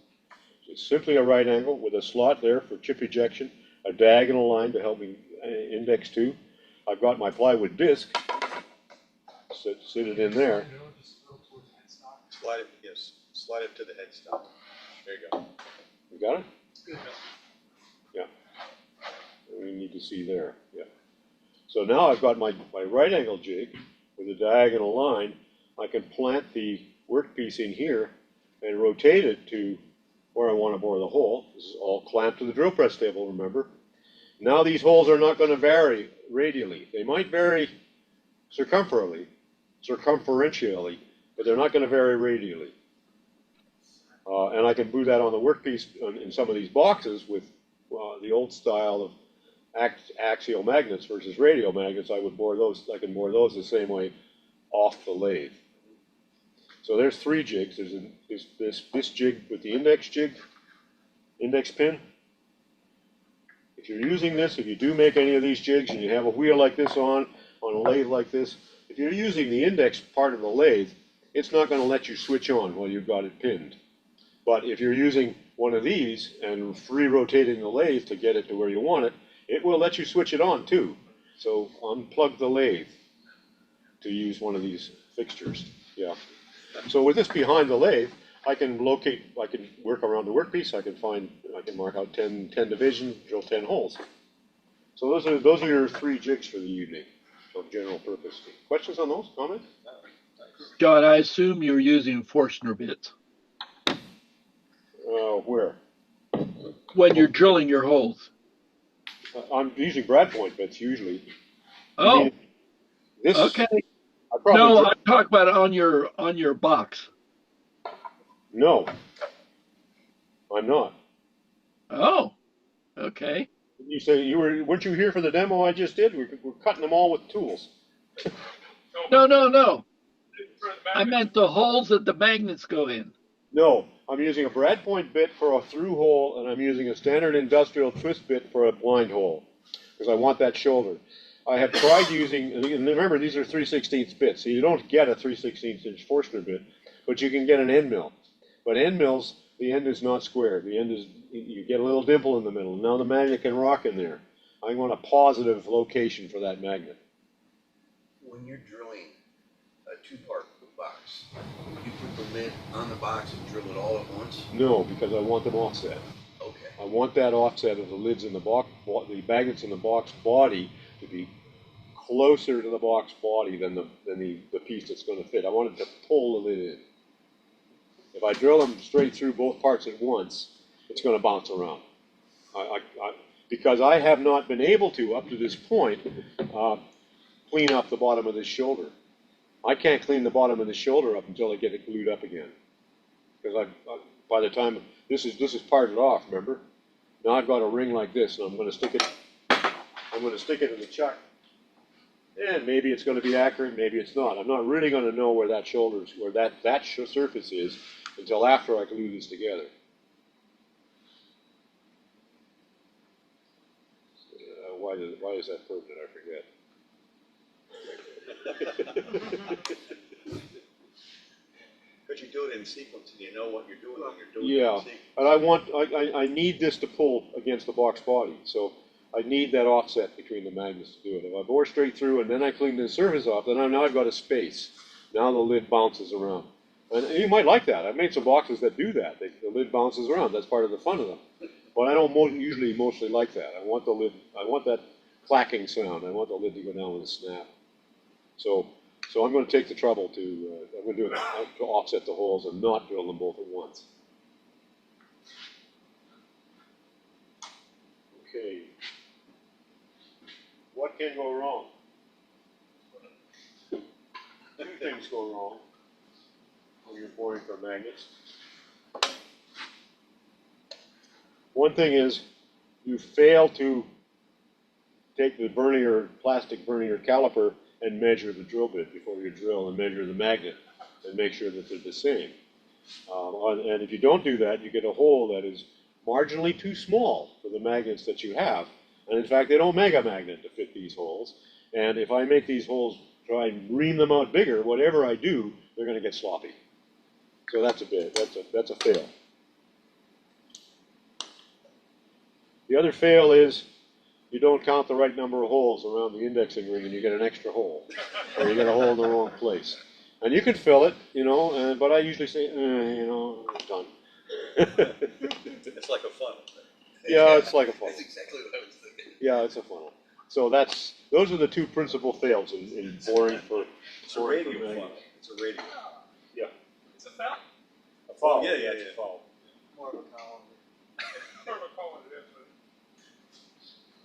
it's simply a right angle with a slot there for chip ejection, a diagonal line to help me index to. I've got my plywood disc, sit it in there. Slide it, yes, slide it to the headstock. There you go. You got it? Yeah. we need to see there, yeah. So now I've got my right angle jig with a diagonal line. I can plant the workpiece in here and rotate it to where I want to bore the hole. This is all clamped to the drill press table, remember? Now these holes are not going to vary radially. They might vary circumferentially, but they're not going to vary radially. And I can do that on the workpiece in some of these boxes with the old style of axial magnets versus radial magnets. I can bore those the same way off the lathe. So there's 3 jigs. There's this jig with the index pin. If you're using this, if you do make any of these jigs and you have a wheel like this on a lathe like this, if you're using the index part of the lathe, it's not going to let you switch on while you've got it pinned. But if you're using one of these and free rotating the lathe to get it to where you want it, it will let you switch it on too. So unplug the lathe to use one of these fixtures. Yeah. So with this behind the lathe, I can work around the workpiece. I can mark out 10 divisions, drill 10 holes. So those are your 3 jigs for the evening, of general purpose. Questions on those? Comments? John, I assume you're using Forstner bits Where? when you're drilling your holes. I'm using brad point bits usually. Oh, This, okay. I No, I'm talking about on your box. No, I'm not. Oh, okay. You say weren't you here for the demo I just did? We're cutting them all with tools. No. For the I meant the holes that the magnets go in. No, I'm using a brad point bit for a through hole, and I'm using a standard industrial twist bit for a blind hole, because I want that shoulder. I have tried using, and remember these are 3/16 bits, so you don't get a 3/16 inch Forstner bit, but you can get an end mill. But end mills, the end is not square. The end is, you get a little dimple in the middle. Now the magnet can rock in there. I want a positive location for that magnet. When you're drilling a 2-part box, you put the lid on the box and drill it all at once? No, because I want them offset. Okay. I want that offset of the lids in the box, the magnets in the box body to be closer to the box body than the piece that's going to fit. I want it to pull the lid in. If I drill them straight through both parts at once, it's going to bounce around. Because I have not been able to, up to this point, clean up the bottom of this shoulder. I can't clean the bottom of the shoulder up until I get it glued up again. Because by the time this is parted off, remember? Now I've got a ring like this, and I'm going to stick it in the chuck. And maybe it's going to be accurate, maybe it's not. I'm not really going to know where that surface is until after I glue this together. Why is that pertinent? I forget. But you do it in sequence and you know what you're doing when you're doing Yeah, it in sequence. and I need this to pull against the box body, so I need that offset between the magnets to do it. If I bore straight through and then I clean the surface off, then now I've got a space. Now the lid bounces around. And you might like that. I've made some boxes that do that. The lid bounces around. That's part of the fun of them. But I don't mostly like that. I want that clacking sound. I want the lid to go down with a snap. So I'm going to take the trouble I'm going to do it to offset the holes and not drill them both at once. Okay. What can go wrong? 2 things go wrong when you're boring for magnets. One thing is you fail to take the plastic vernier caliper and measure the drill bit before you drill and measure the magnet and make sure that they're the same. And if you don't do that, you get a hole that is marginally too small for the magnets that you have. And in fact, they don't make a magnet to fit these holes. And if I make these holes, try and ream them out bigger, whatever I do, they're going to get sloppy. So that's a fail. The other fail is you don't count the right number of holes around the indexing ring and you get an extra hole. Or you get a hole in the wrong place. And you can fill it, but I usually say, I'm done. It's like a funnel. Yeah, it's like a funnel. That's exactly what I was thinking. Yeah, it's a funnel. So those are the two principal fails in boring for. It's a radial funnel. It's a radial. It's a foul. A foul. Yeah, It's a foul. More of a column. More of a column it is,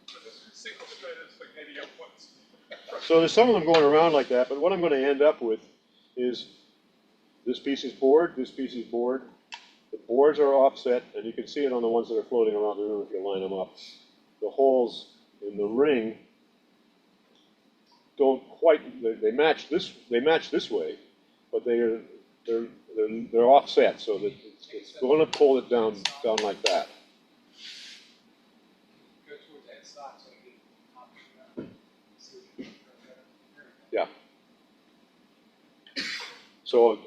but it's single threaded spaghetti up once. So there's some of them going around like that, but what I'm going to end up with is this piece is board, this piece is board. The boards are offset, and you can see it on the ones that are floating around the room if you line them up. The holes in the ring don't quite, they match this way, but they're offset, so that it's going to pull it down like that. Go towards that stock so you get Yeah. So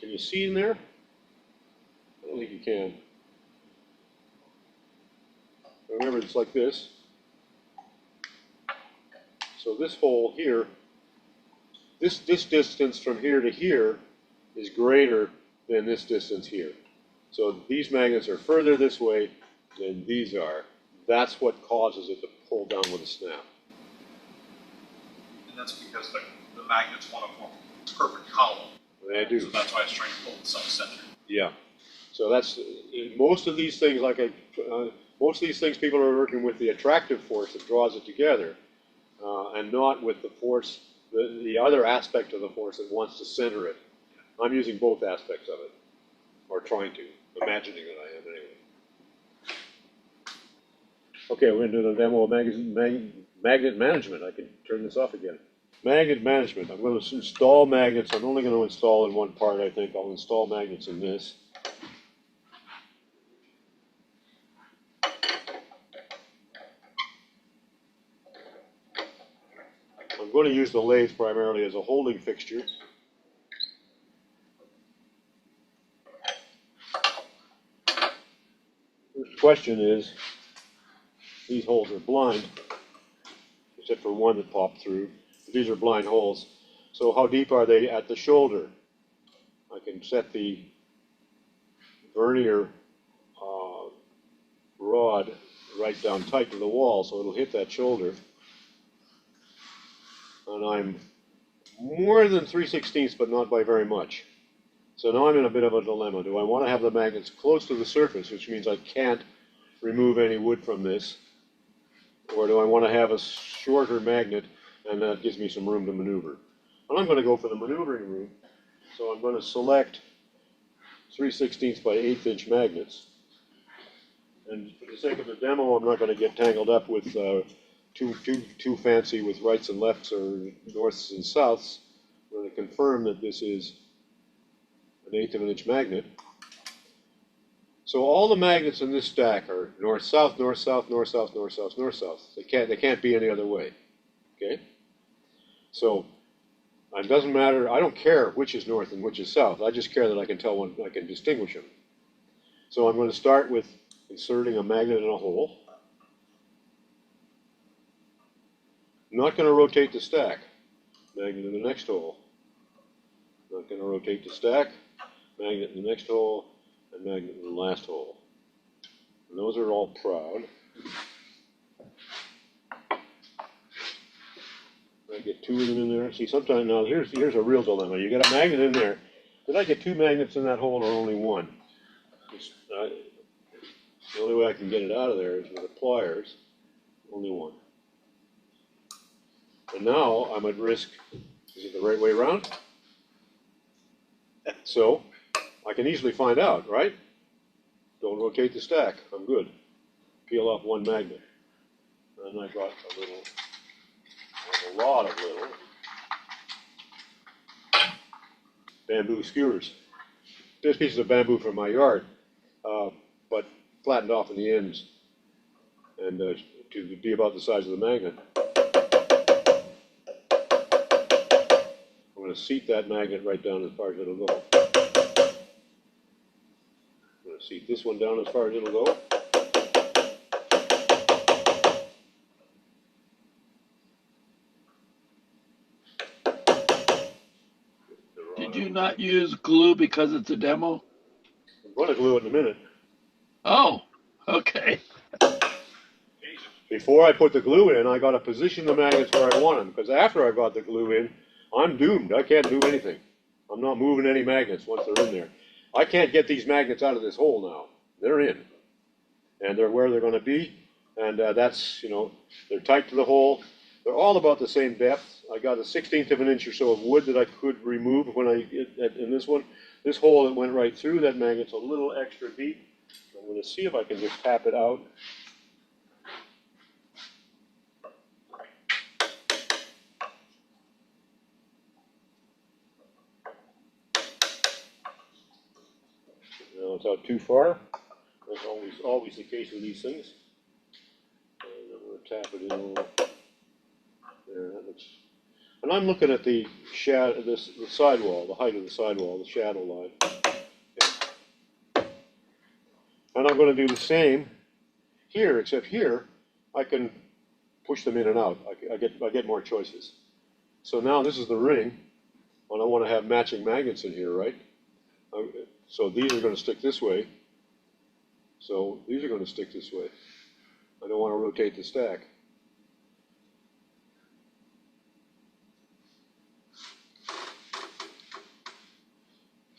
can you see in there? I don't think you can. Remember, it's like this. So this hole here, this distance from here to here is greater than this distance here. So these magnets are further this way than these are. That's what causes it to pull down with a snap. And that's because the magnets want to form a perfect column. They do. So that's why it's trying to pull itself center. Yeah. So that's most of these things. Most of these things, people are working with the attractive force that draws it together, and not with the force, the other aspect of the force that wants to center it. I'm using both aspects of it, or trying to, imagining that I am anyway. Okay, we're going to do the demo of magnet management. I can turn this off again. Magnet management. I'm going to install magnets. I'm only going to install in one part, I think. I'll install magnets in this. I'm going to use the lathe primarily as a holding fixture. First question is, these holes are blind, except for one that popped through. These are blind holes. So how deep are they at the shoulder? I can set the vernier rod right down tight to the wall so it'll hit that shoulder. And I'm more than 3/16, but not by very much. So now I'm in a bit of a dilemma. Do I want to have the magnets close to the surface, which means I can't remove any wood from this? Or do I want to have a shorter magnet and that gives me some room to maneuver? And I'm going to go for the maneuvering room. So I'm going to select 3/16 by 1/8 inch magnets. And for the sake of the demo, I'm not going to get tangled up with too fancy with rights and lefts or norths and souths. I'm going to confirm that this is an 1/8 of an inch magnet. So all the magnets in this stack are north-south, north-south, north-south, north-south, north-south. They can't be any other way. Okay? So it doesn't matter. I don't care which is north and which is south. I just care that I can tell one. I can distinguish them. So I'm going to start with inserting a magnet in a hole. I'm not going to rotate the stack. Magnet in the next hole. Not going to rotate the stack. Magnet in the next hole. And magnet in the last hole. And those are all proud. I get two of them in there. See, sometimes now here's a real dilemma. You got a magnet in there. Did I get two magnets in that hole or only one? The only way I can get it out of there is with the pliers. Only one. And now I'm at risk. Is it the right way around? So I can easily find out, right? Don't rotate the stack. I'm good. Peel off one magnet. And I got a lot of little bamboo skewers. There's pieces of bamboo from my yard, but flattened off in the ends and to be about the size of the magnet. I'm going to seat that magnet right down as far as it'll go. I'm going to seat this one down as far as it'll go. Did you not use glue because it's a demo? I'm going to glue it in a minute. Oh, okay. before I put the glue in, I gotta position the magnets where I want them, because after I got the glue in, I'm doomed. I can't do anything. I'm not moving any magnets once they're in there. I can't get these magnets out of this hole now. They're in. And they're where they're gonna be. And that's, you know, they're tight to the hole. They're all about the same depth. I got a 1/16 of an inch or so of wood that I could remove when in this one. This hole that went right through that magnet's a little extra deep. I'm gonna see if I can just tap it out. No, it's out too far. That's always the case with these things. And I'm gonna tap it in a little. There, that looks. And I'm looking at the shadow, the sidewall, the height of the sidewall, the shadow line. Okay. And I'm going to do the same here, except here I can push them in and out. I get more choices. So now this is the ring, and I want to have matching magnets in here, right? So these are going to stick this way. So these are going to stick this way. I don't want to rotate the stack.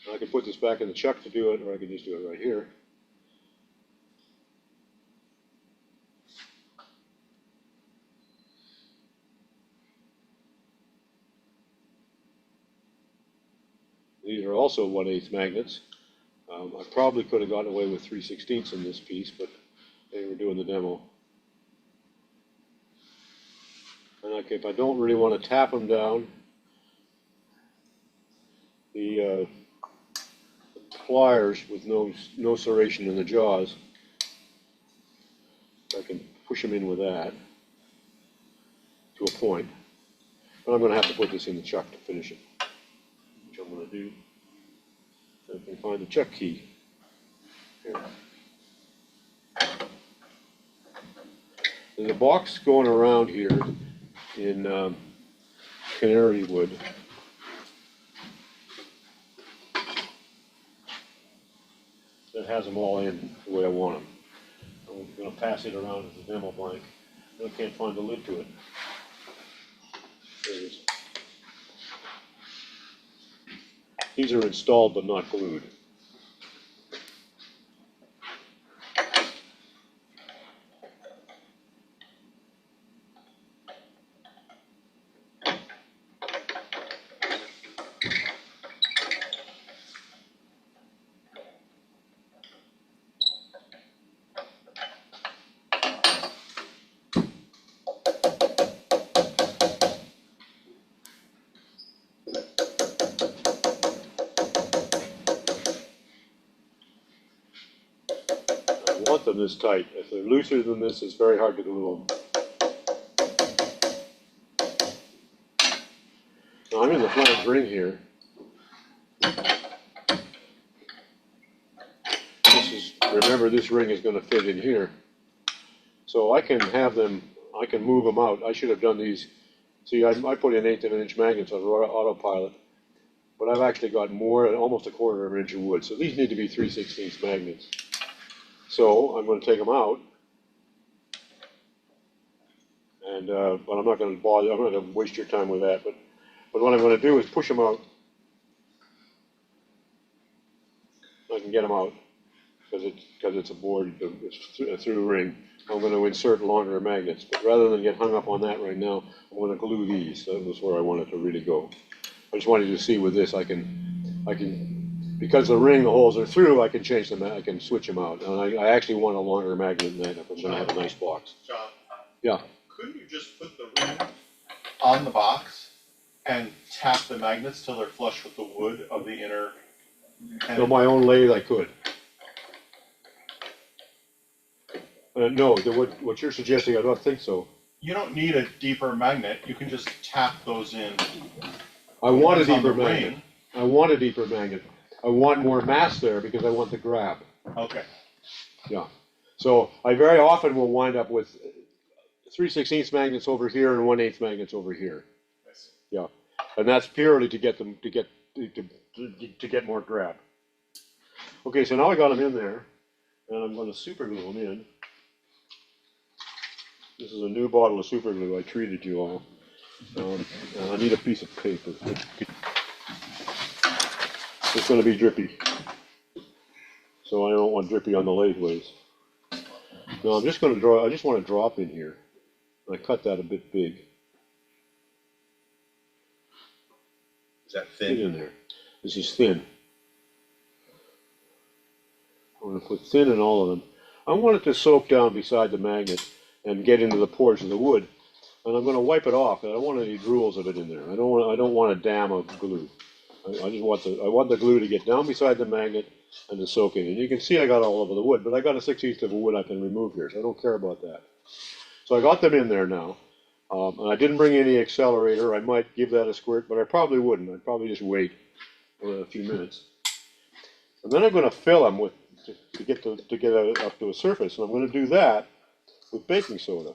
I can put this back in the chuck to do it, or I can just do it right here. These are also 1/8 magnets. I probably could have gotten away with 3/16 in this piece, but they were doing the demo. And if I don't really want to tap them down, the pliers with no serration in the jaws, I can push them in with that to a point. But I'm going to have to put this in the chuck to finish it, which I'm going to do. So I can find the chuck key. Here. There's a box going around here in canary wood. That has them all in the way I want them. I'm going to pass it around as a demo blank. I can't find the lid to it. There it is. These are installed but not glued. I want them this tight. If they're looser than this, it's very hard to glue them. Now I'm in the flange ring here. Remember, this ring is going to fit in here. So I can have them, I can move them out. I should have done these. See, I put in 1/8 of an inch magnets on autopilot, but I've actually got more, almost 1/4 of an inch of wood. So these need to be 3/16 magnets. So I'm going to take them out, and but I'm not going to bother. I'm not going to waste your time with that. But what I'm going to do is push them out. I can get them out because it's a board, it's a through ring. I'm going to insert longer magnets, but rather than get hung up on that right now, I'm going to glue these. That was where I wanted to really go. I just wanted you to see with this, I can, because the ring, the holes are through, I can change them, I can switch them out. And I actually want a longer magnet than that if I'm going to have a nice box. John, Yeah. couldn't you just put the ring on the box and tap the magnets till they're flush with the wood of the inner? On my own lathe, I could. No, what you're suggesting, I don't think so. You don't need a deeper magnet. You can just tap those in. I want a It's on deeper the magnet. ring. I want a deeper magnet. I want more mass there because I want the grab. Okay. Yeah. So I very often will wind up with 3/16 magnets over here and 1/8 magnets over here. Yes. Yeah. And that's purely to get them to get more grab. Okay, so now I got them in there, and I'm going to super glue them in. This is a new bottle of super glue. I treated you all. And I need a piece of paper. It's going to be drippy. So I don't want drippy on the lathe ways. Now I'm just going to draw, I just want to drop in here. I cut that a bit big. Is that Get thin? in there. This is thin. I'm going to put thin in all of them. I want it to soak down beside the magnet and get into the pores of the wood. And I'm going to wipe it off. I don't want any drools of it in there. I don't want a dam of glue. I just want the glue to get down beside the magnet and to soak in. And you can see I got all over the wood, but I got a 1/6 of a wood I can remove here, so I don't care about that. So I got them in there now. And I didn't bring any accelerator. I might give that a squirt, but I probably wouldn't. I'd probably just wait for a few minutes. And then I'm going to fill them with to get up to a surface, and I'm going to do that with baking soda.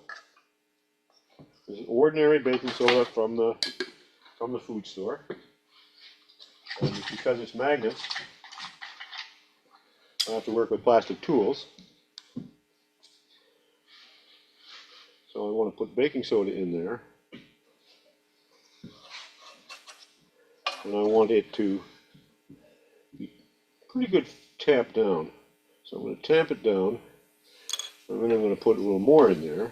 This is ordinary baking soda from the food store. And because it's magnets, I have to work with plastic tools. So I want to put baking soda in there. And I want it to be pretty good tamped down. So I'm going to tamp it down. And then I'm going to put a little more in there.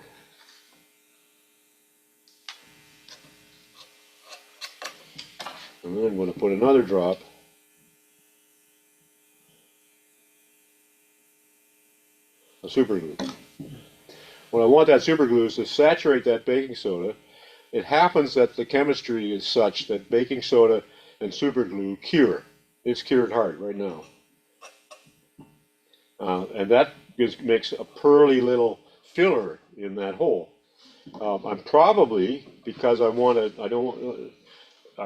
And then I'm going to put another drop of super glue. What I want that super glue is to saturate that baking soda. It happens that the chemistry is such that baking soda and super glue cure. It's cured hard right now. And that makes a pearly little filler in that hole. I'm probably, because I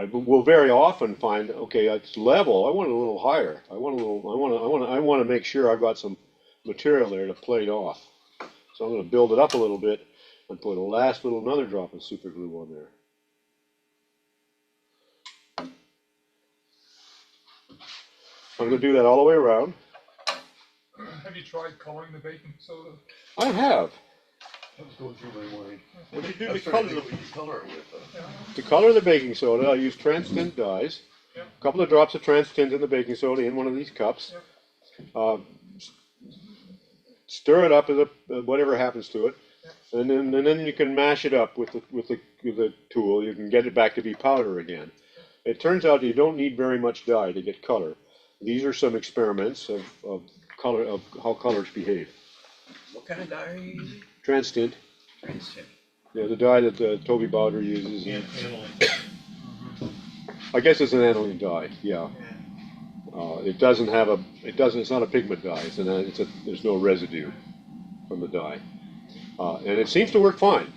will very often find, okay, it's level. I want it a little higher. I want to make sure I've got some material there to plate off. So I'm going to build it up a little bit and put another drop of super glue on there. I'm going to do that all the way around. Have you tried coloring the baking soda? I have. That was going through my mind. What do you do I to was trying color to think what you color it with. To color the baking soda, I use trans-tint dyes. Yep. A couple of drops of trans-tint in the baking soda in one of these cups. Yep. Stir it up with whatever happens to it, and then you can mash it up with the tool. You can get it back to be powder again. It turns out you don't need very much dye to get color. These are some experiments of color, of how colors behave. What kind of dye are you using? Trans-tint. Trans-tint. Yeah, the dye that Toby Bowder uses. I guess it's an aniline dye. Yeah. It's not a pigment dye. There's no residue from the dye, and it seems to work fine.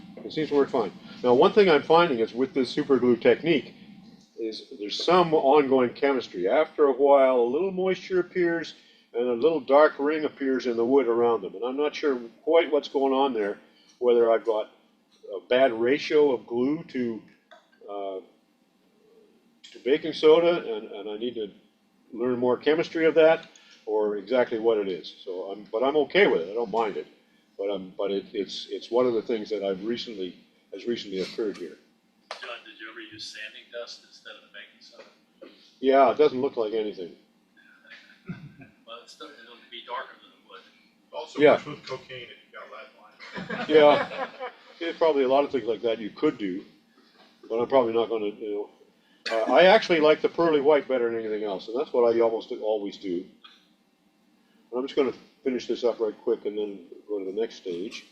Now, one thing I'm finding is with this super glue technique is there's some ongoing chemistry. After a while, a little moisture appears and a little dark ring appears in the wood around them, and I'm not sure quite what's going on there. Whether I've got a bad ratio of glue to baking soda, and I need to learn more chemistry of that, or exactly what it is. But I'm okay with it. I don't mind it. But it's one of the things that has recently occurred here. John, did you ever use sanding dust instead of baking soda? Yeah, it doesn't look like anything. Well, it'll be darker than the wood. Also Yeah. works with cocaine if you got lead line. Yeah, there's probably a lot of things like that you could do, but I'm probably not going to. I actually like the pearly white better than anything else, and that's what I almost always do. I'm just going to finish this up right quick and then go to the next stage.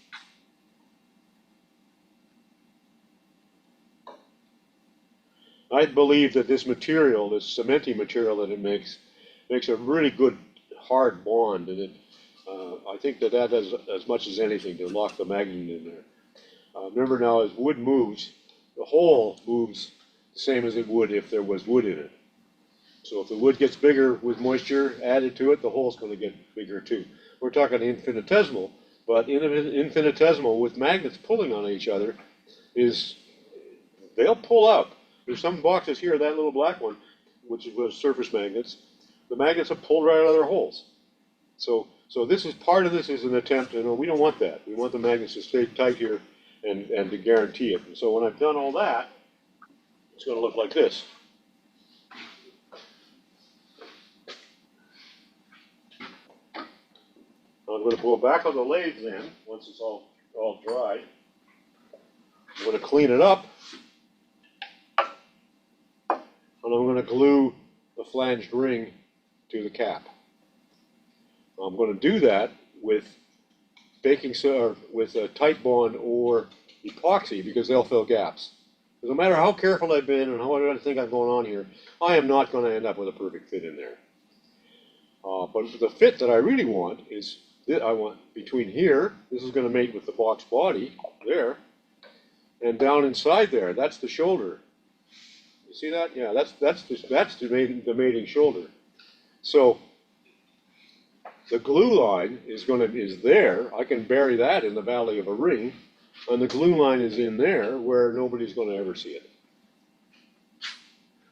I believe that this material, this cementing material that it makes a really good hard bond, and I think that does as much as anything to lock the magnet in there. Remember now, as wood moves, the hole moves the same as it would if there was wood in it. So if the wood gets bigger with moisture added to it, the hole's going to get bigger too. We're talking infinitesimal, but infinitesimal with magnets pulling on each other they'll pull up. There's some boxes here, that little black one, which was surface magnets. The magnets have pulled right out of their holes. So this is part of this is an attempt, we don't want that. We want the magnets to stay tight here and to guarantee it. And so when I've done all that, it's gonna look like this. I'm gonna pull it back on the lathe then, once it's all dried. I'm gonna clean it up. And I'm gonna glue the flanged ring to the cap. I'm gonna do that with baking soda, or with a tight bond or epoxy, because they'll fill gaps. No matter how careful I've been and how I think I'm going on here, I am not gonna end up with a perfect fit in there. But the fit that I really want is, I want between here, this is gonna mate with the box body, there, and down inside there, that's the shoulder. You see that? Yeah, that's the mating shoulder. So the glue line is there. I can bury that in the valley of a ring, and the glue line is in there where nobody's gonna ever see it.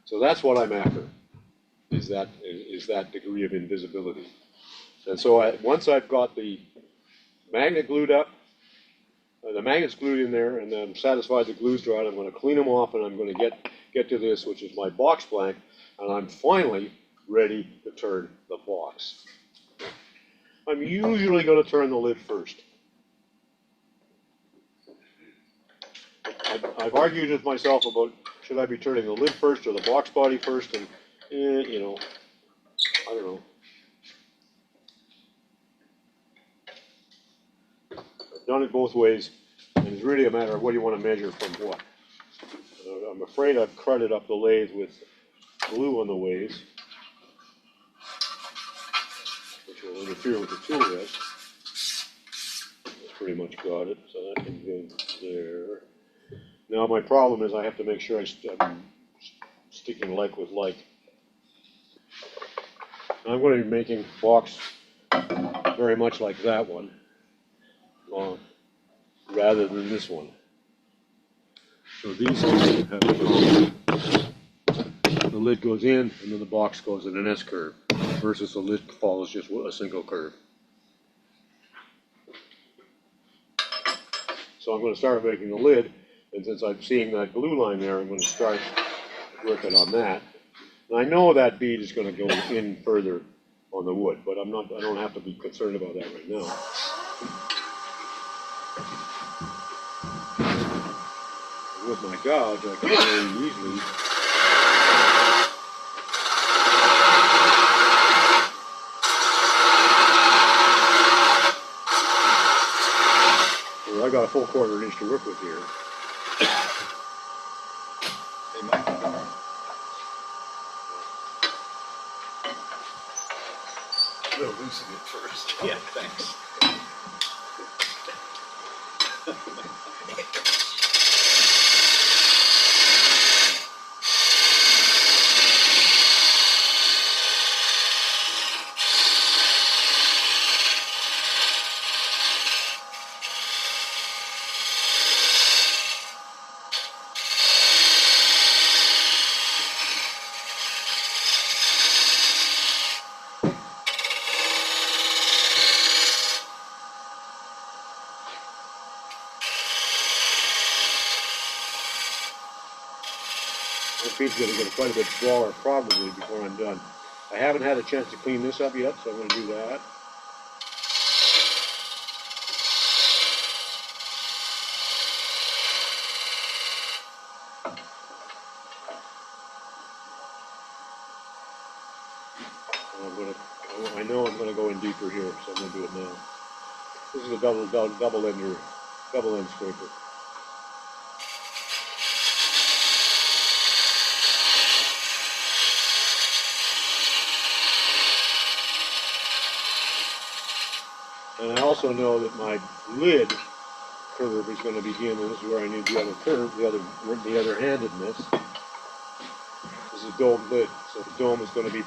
So that's what I'm after, is that degree of invisibility. And so once I've got the magnet glued up, the magnet's glued in there, and I'm satisfied the glue's dried, I'm gonna clean them off, and I'm gonna get to this, which is my box blank, and I'm finally ready to turn the box. I'm usually gonna turn the lid first. I've argued with myself about, should I be turning the lid first or the box body first, and, you know, I don't know. I've done it both ways, and it's really a matter of what do you want to measure from what. I'm afraid I've crudted up the lathe with glue on the ways, which will interfere with the tool head. That's pretty much got it, so that can go there. Now my problem is I have to make sure I'm sticking like with like. I'm going to be making box very much like that one, rather than this one. So these two have the lid goes in and then the box goes in an S curve, versus the lid follows just a single curve. So I'm going to start making the lid, and since I'm seeing that glue line there, I'm going to start working on that. And I know that bead is going to go in further on the wood, but I don't have to be concerned about that right now. With my gouge, I can very easily I got a full 1/4 inch to work with here. They might be gone. A little loosen it first. Yeah, thanks. My feet's going to get quite a bit smaller probably before I'm done. I haven't had a chance to clean this up yet, so I'm going to do that. And I know I'm going to go in deeper here, so I'm going to do it now. This is a double end scraper. And I also know that my lid curve is going to begin, and this is where I need the other curve, the other handedness. This is a dome lid, so the dome is going to be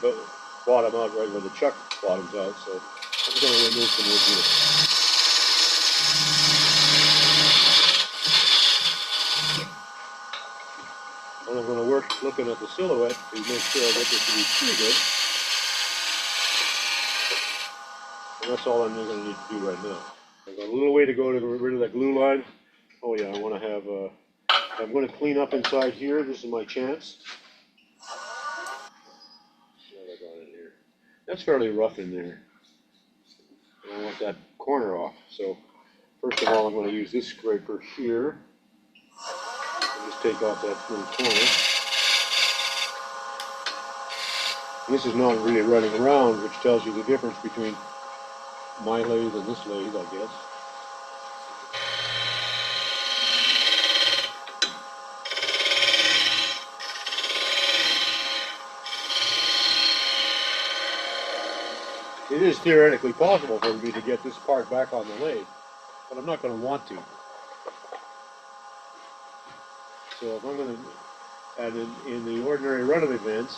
bottom out right where the chuck bottoms out, so I'm going to remove some wood here. And I'm going to work looking at the silhouette to make sure I get this to be pretty good. And that's all I'm going to need to do right now. I've got a little way to go to get rid of that glue line. Oh yeah, I wanna have, I'm gonna clean up inside here, this is my chance. What have I got in here? That's fairly rough in there. And I want that corner off, so first of all, I'm gonna use this scraper here. And just take off that little corner. This is not really running around, which tells you the difference between my lathe and this lathe, I guess. It is theoretically possible for me to get this part back on the lathe, but I'm not going to want to. So if I'm going to, and in the ordinary run of events,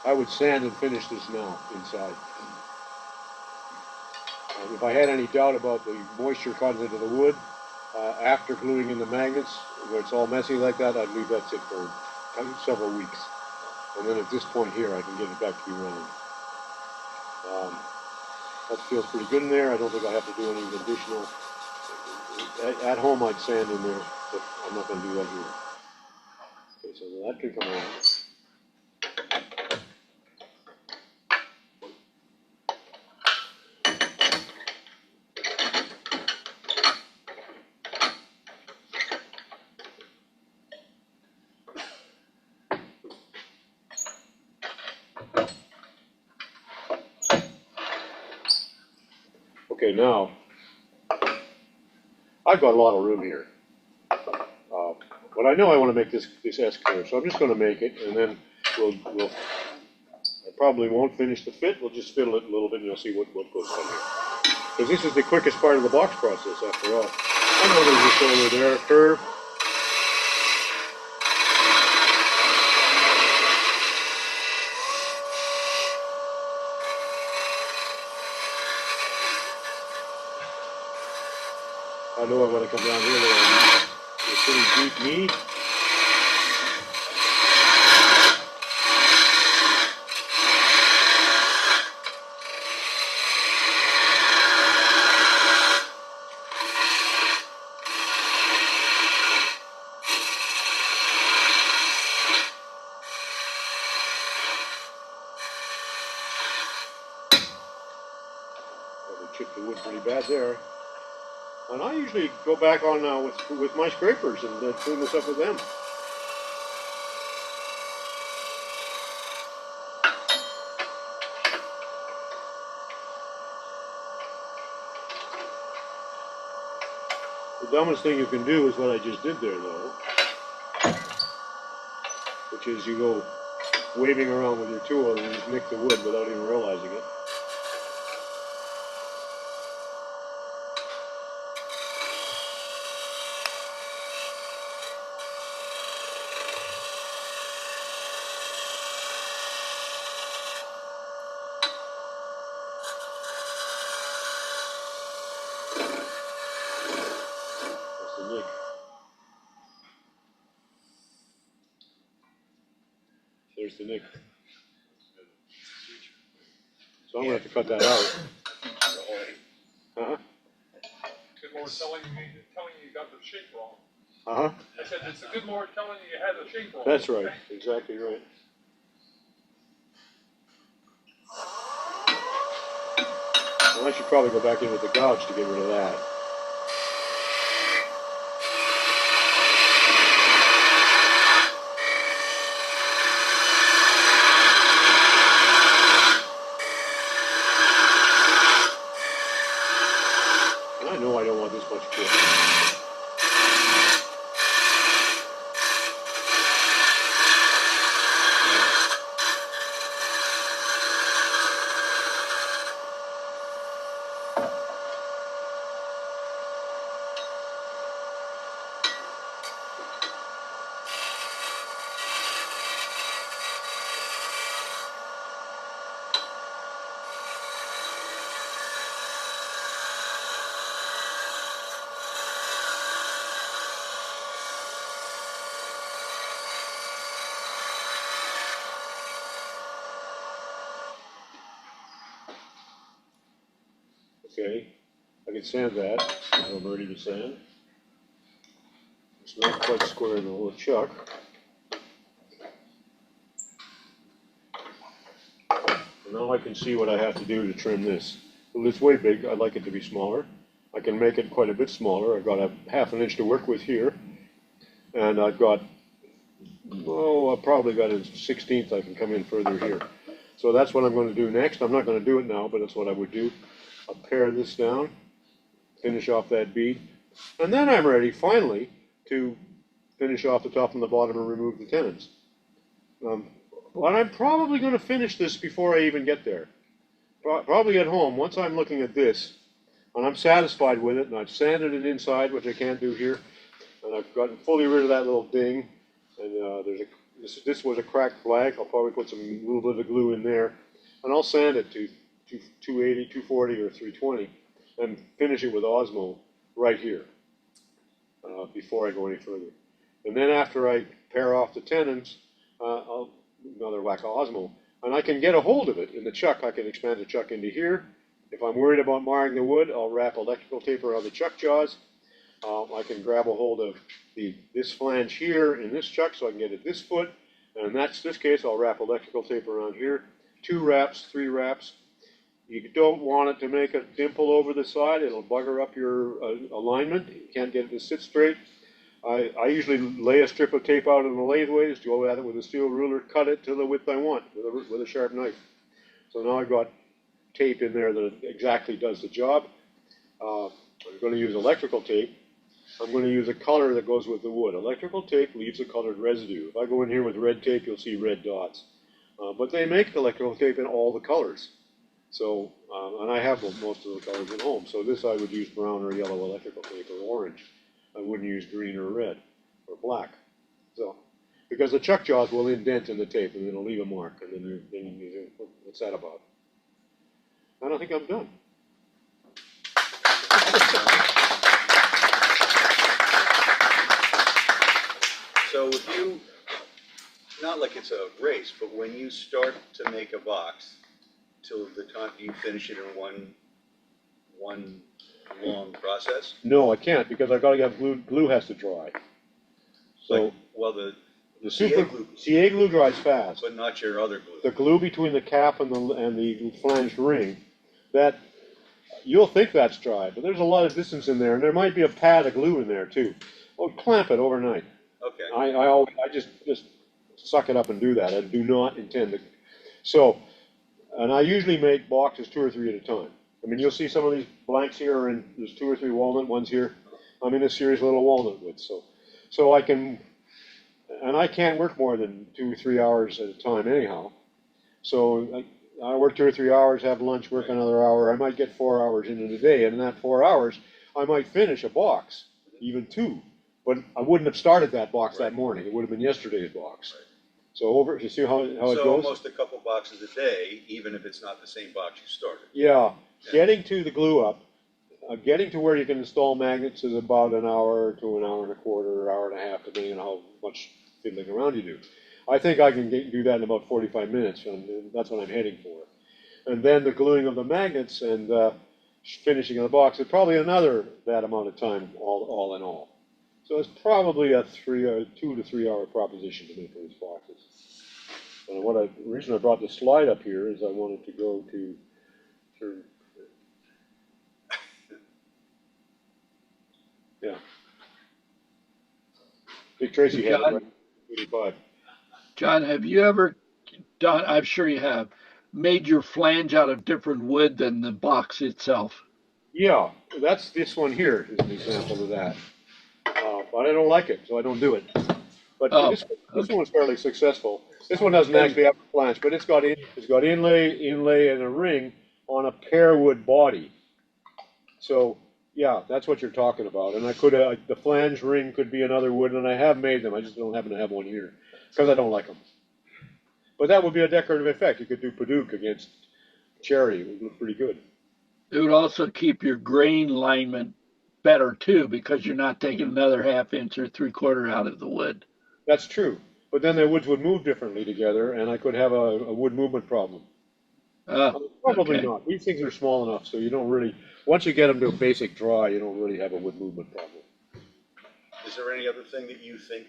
I would sand and finish this now inside. If I had any doubt about the moisture content of the wood, after gluing in the magnets, where it's all messy like that, I'd leave that sit for several weeks. And then at this point here, I can get it back to be running. That feels pretty good in there. I don't think I have to do any additional. At home, I'd sand in there, but I'm not going to do that here. Okay, so that can come out. Okay, now, I've got a lot of room here. But I know I want to make this S curve, so I'm just going to make it, and then I probably won't finish the fit, we'll just fiddle it a little bit and you'll see what goes on here. Because this is the quickest part of the box process, after all. I know there's a shoulder there, a curve. I know I want to come down here with a pretty deep knee. Probably chipped the wood pretty bad there. And I usually go back on with my scrapers and clean this up with them. The dumbest thing you can do is what I just did there, though, which is you go waving around with your tool and you just nick the wood without even realizing it. Nick. There's the nick. So I'm going to have to cut that out. Uh-huh. Good Lord telling you got the shape wrong. Uh-huh. I said, it's the good Lord telling you had the shape wrong. That's right. Exactly right. Well, I should probably go back in with the gouge to get rid of that. And I know I don't want this much wood. Okay, I can sand that. I'm ready to sand. It's not quite square in the little chuck. And now I can see what I have to do to trim this. Well, it's way big. I'd like it to be smaller. I can make it quite a bit smaller. I've got a ½ an inch to work with here. And I've got, oh, I've probably got a 1/16 I can come in further here. So that's what I'm going to do next. I'm not going to do it now, but that's what I would do. I'll pare this down, finish off that bead, and then I'm ready, finally, to finish off the top and the bottom and remove the tenons. But I'm probably going to finish this before I even get there. Probably at home, once I'm looking at this, and I'm satisfied with it, and I've sanded it inside, which I can't do here, and I've gotten fully rid of that little ding, and this was a cracked blank. I'll probably put some little bit of glue in there, and I'll sand it to 280, 240, or 320, and finish it with Osmo right here before I go any further. And then after I pare off the tenons, I'll another whack of Osmo, and I can get a hold of it in the chuck. I can expand the chuck into here. If I'm worried about marring the wood, I'll wrap electrical tape around the chuck jaws. I can grab a hold of this flange here in this chuck so I can get at this foot, and in this case I'll wrap electrical tape around here. 2 wraps, 3 wraps. You don't want it to make a dimple over the side. It'll bugger up your alignment. You can't get it to sit straight. I usually lay a strip of tape out on the lathe ways, go at it with a steel ruler, cut it to the width I want with a sharp knife. So now I've got tape in there that exactly does the job. I'm going to use electrical tape. I'm going to use a color that goes with the wood. Electrical tape leaves a colored residue. If I go in here with red tape, you'll see red dots. But they make electrical tape in all the colors. So, and I have most of the colors at home. So this I would use brown or yellow electrical tape or orange. I wouldn't use green or red or black. So, because the chuck jaws will indent in the tape and it'll leave a mark. And then you what's that about? I don't think I'm done. So if you, not like it's a race, but when you start to make a box, till the time you finish it in one long process? No, I can't because I got to have glue. Glue has to dry. So Like, well, the super glue, CA glue dries fast. but not your other glue. The glue between the cap and the flanged ring, that you'll think that's dry, but there's a lot of distance in there, and there might be a pad of glue in there too. Well, clamp it overnight. Okay. I just suck it up and do that. I do not intend to. So, and I usually make boxes 2 or 3 at a time. I mean, you'll see some of these blanks here, and there's 2 or 3 walnut ones here. I'm in a series of little walnut widths, so I can, and I can't work more than 2 or 3 hours at a time anyhow. So I work 2 or 3 hours, have lunch, work another hour. I might get 4 hours into the day, and in that 4 hours, I might finish a box, even 2. But I wouldn't have started that box that morning. It would have been yesterday's box. So you see how it goes? So almost a couple boxes a day, even if it's not the same box you started. Yeah, getting to the glue up, getting to where you can install magnets is about an hour to an hour and a quarter, hour and a half, depending on how much fiddling around you do. I think I can do that in about 45 minutes, and that's what I'm heading for. And then the gluing of the magnets and finishing of the box is probably another that amount of time, all in all. So it's probably a 2 to 3 hour proposition to make these boxes. And the reason I brought the slide up here is I wanted to go to yeah. Dick Tracy had it right, 85. John, have you ever done, I'm sure you have, made your flange out of different wood than the box itself? Yeah, that's this one here is an example of that. But I don't like it, so I don't do it. But this one's fairly successful. This one doesn't actually have a flange, but it's got inlay, and a ring on a pear wood body. So yeah, that's what you're talking about. And I could the flange ring could be another wood, and I have made them. I just don't happen to have one here because I don't like them. But that would be a decorative effect. You could do Paduke against cherry. It would look pretty good. It would also keep your grain alignment better too, because you're not taking another ½ inch or 3/4 out of the wood. That's true. But then the woods would move differently together, and I could have a wood movement problem. Probably Okay. not. These things are small enough, so you don't really. once you get them to a basic draw, you don't really have a wood movement problem. Is there any other thing that you think,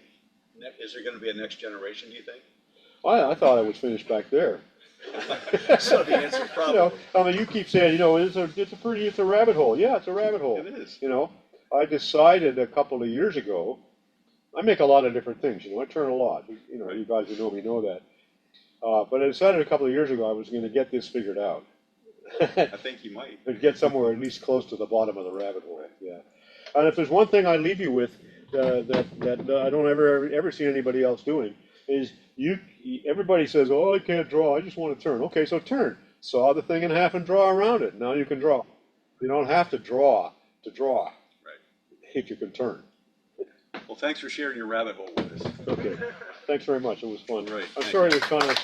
is there gonna be a next generation, do you think? I thought I was finished back there. So the answer is You know, probably. I mean, you keep saying, it's a rabbit hole. Yeah, it's a rabbit hole. It is. You know, I decided a couple of years ago, I make a lot of different things, I turn a lot. You know, you guys who know me know that. But I decided a couple of years ago I was gonna get this figured out. I think you might. And get somewhere at least close to the bottom of the rabbit hole, yeah. And if there's one thing I leave you with, that I don't ever see anybody else doing, is everybody says, oh, I can't draw, I just wanna turn. Okay, so turn. Saw the thing in half and draw around it. Now you can draw. You don't have to draw to draw. Right. If you can turn. Well, thanks for sharing your rabbit hole with us. Okay, thanks very much, it was fun. Right, I'm thank sorry it was kind of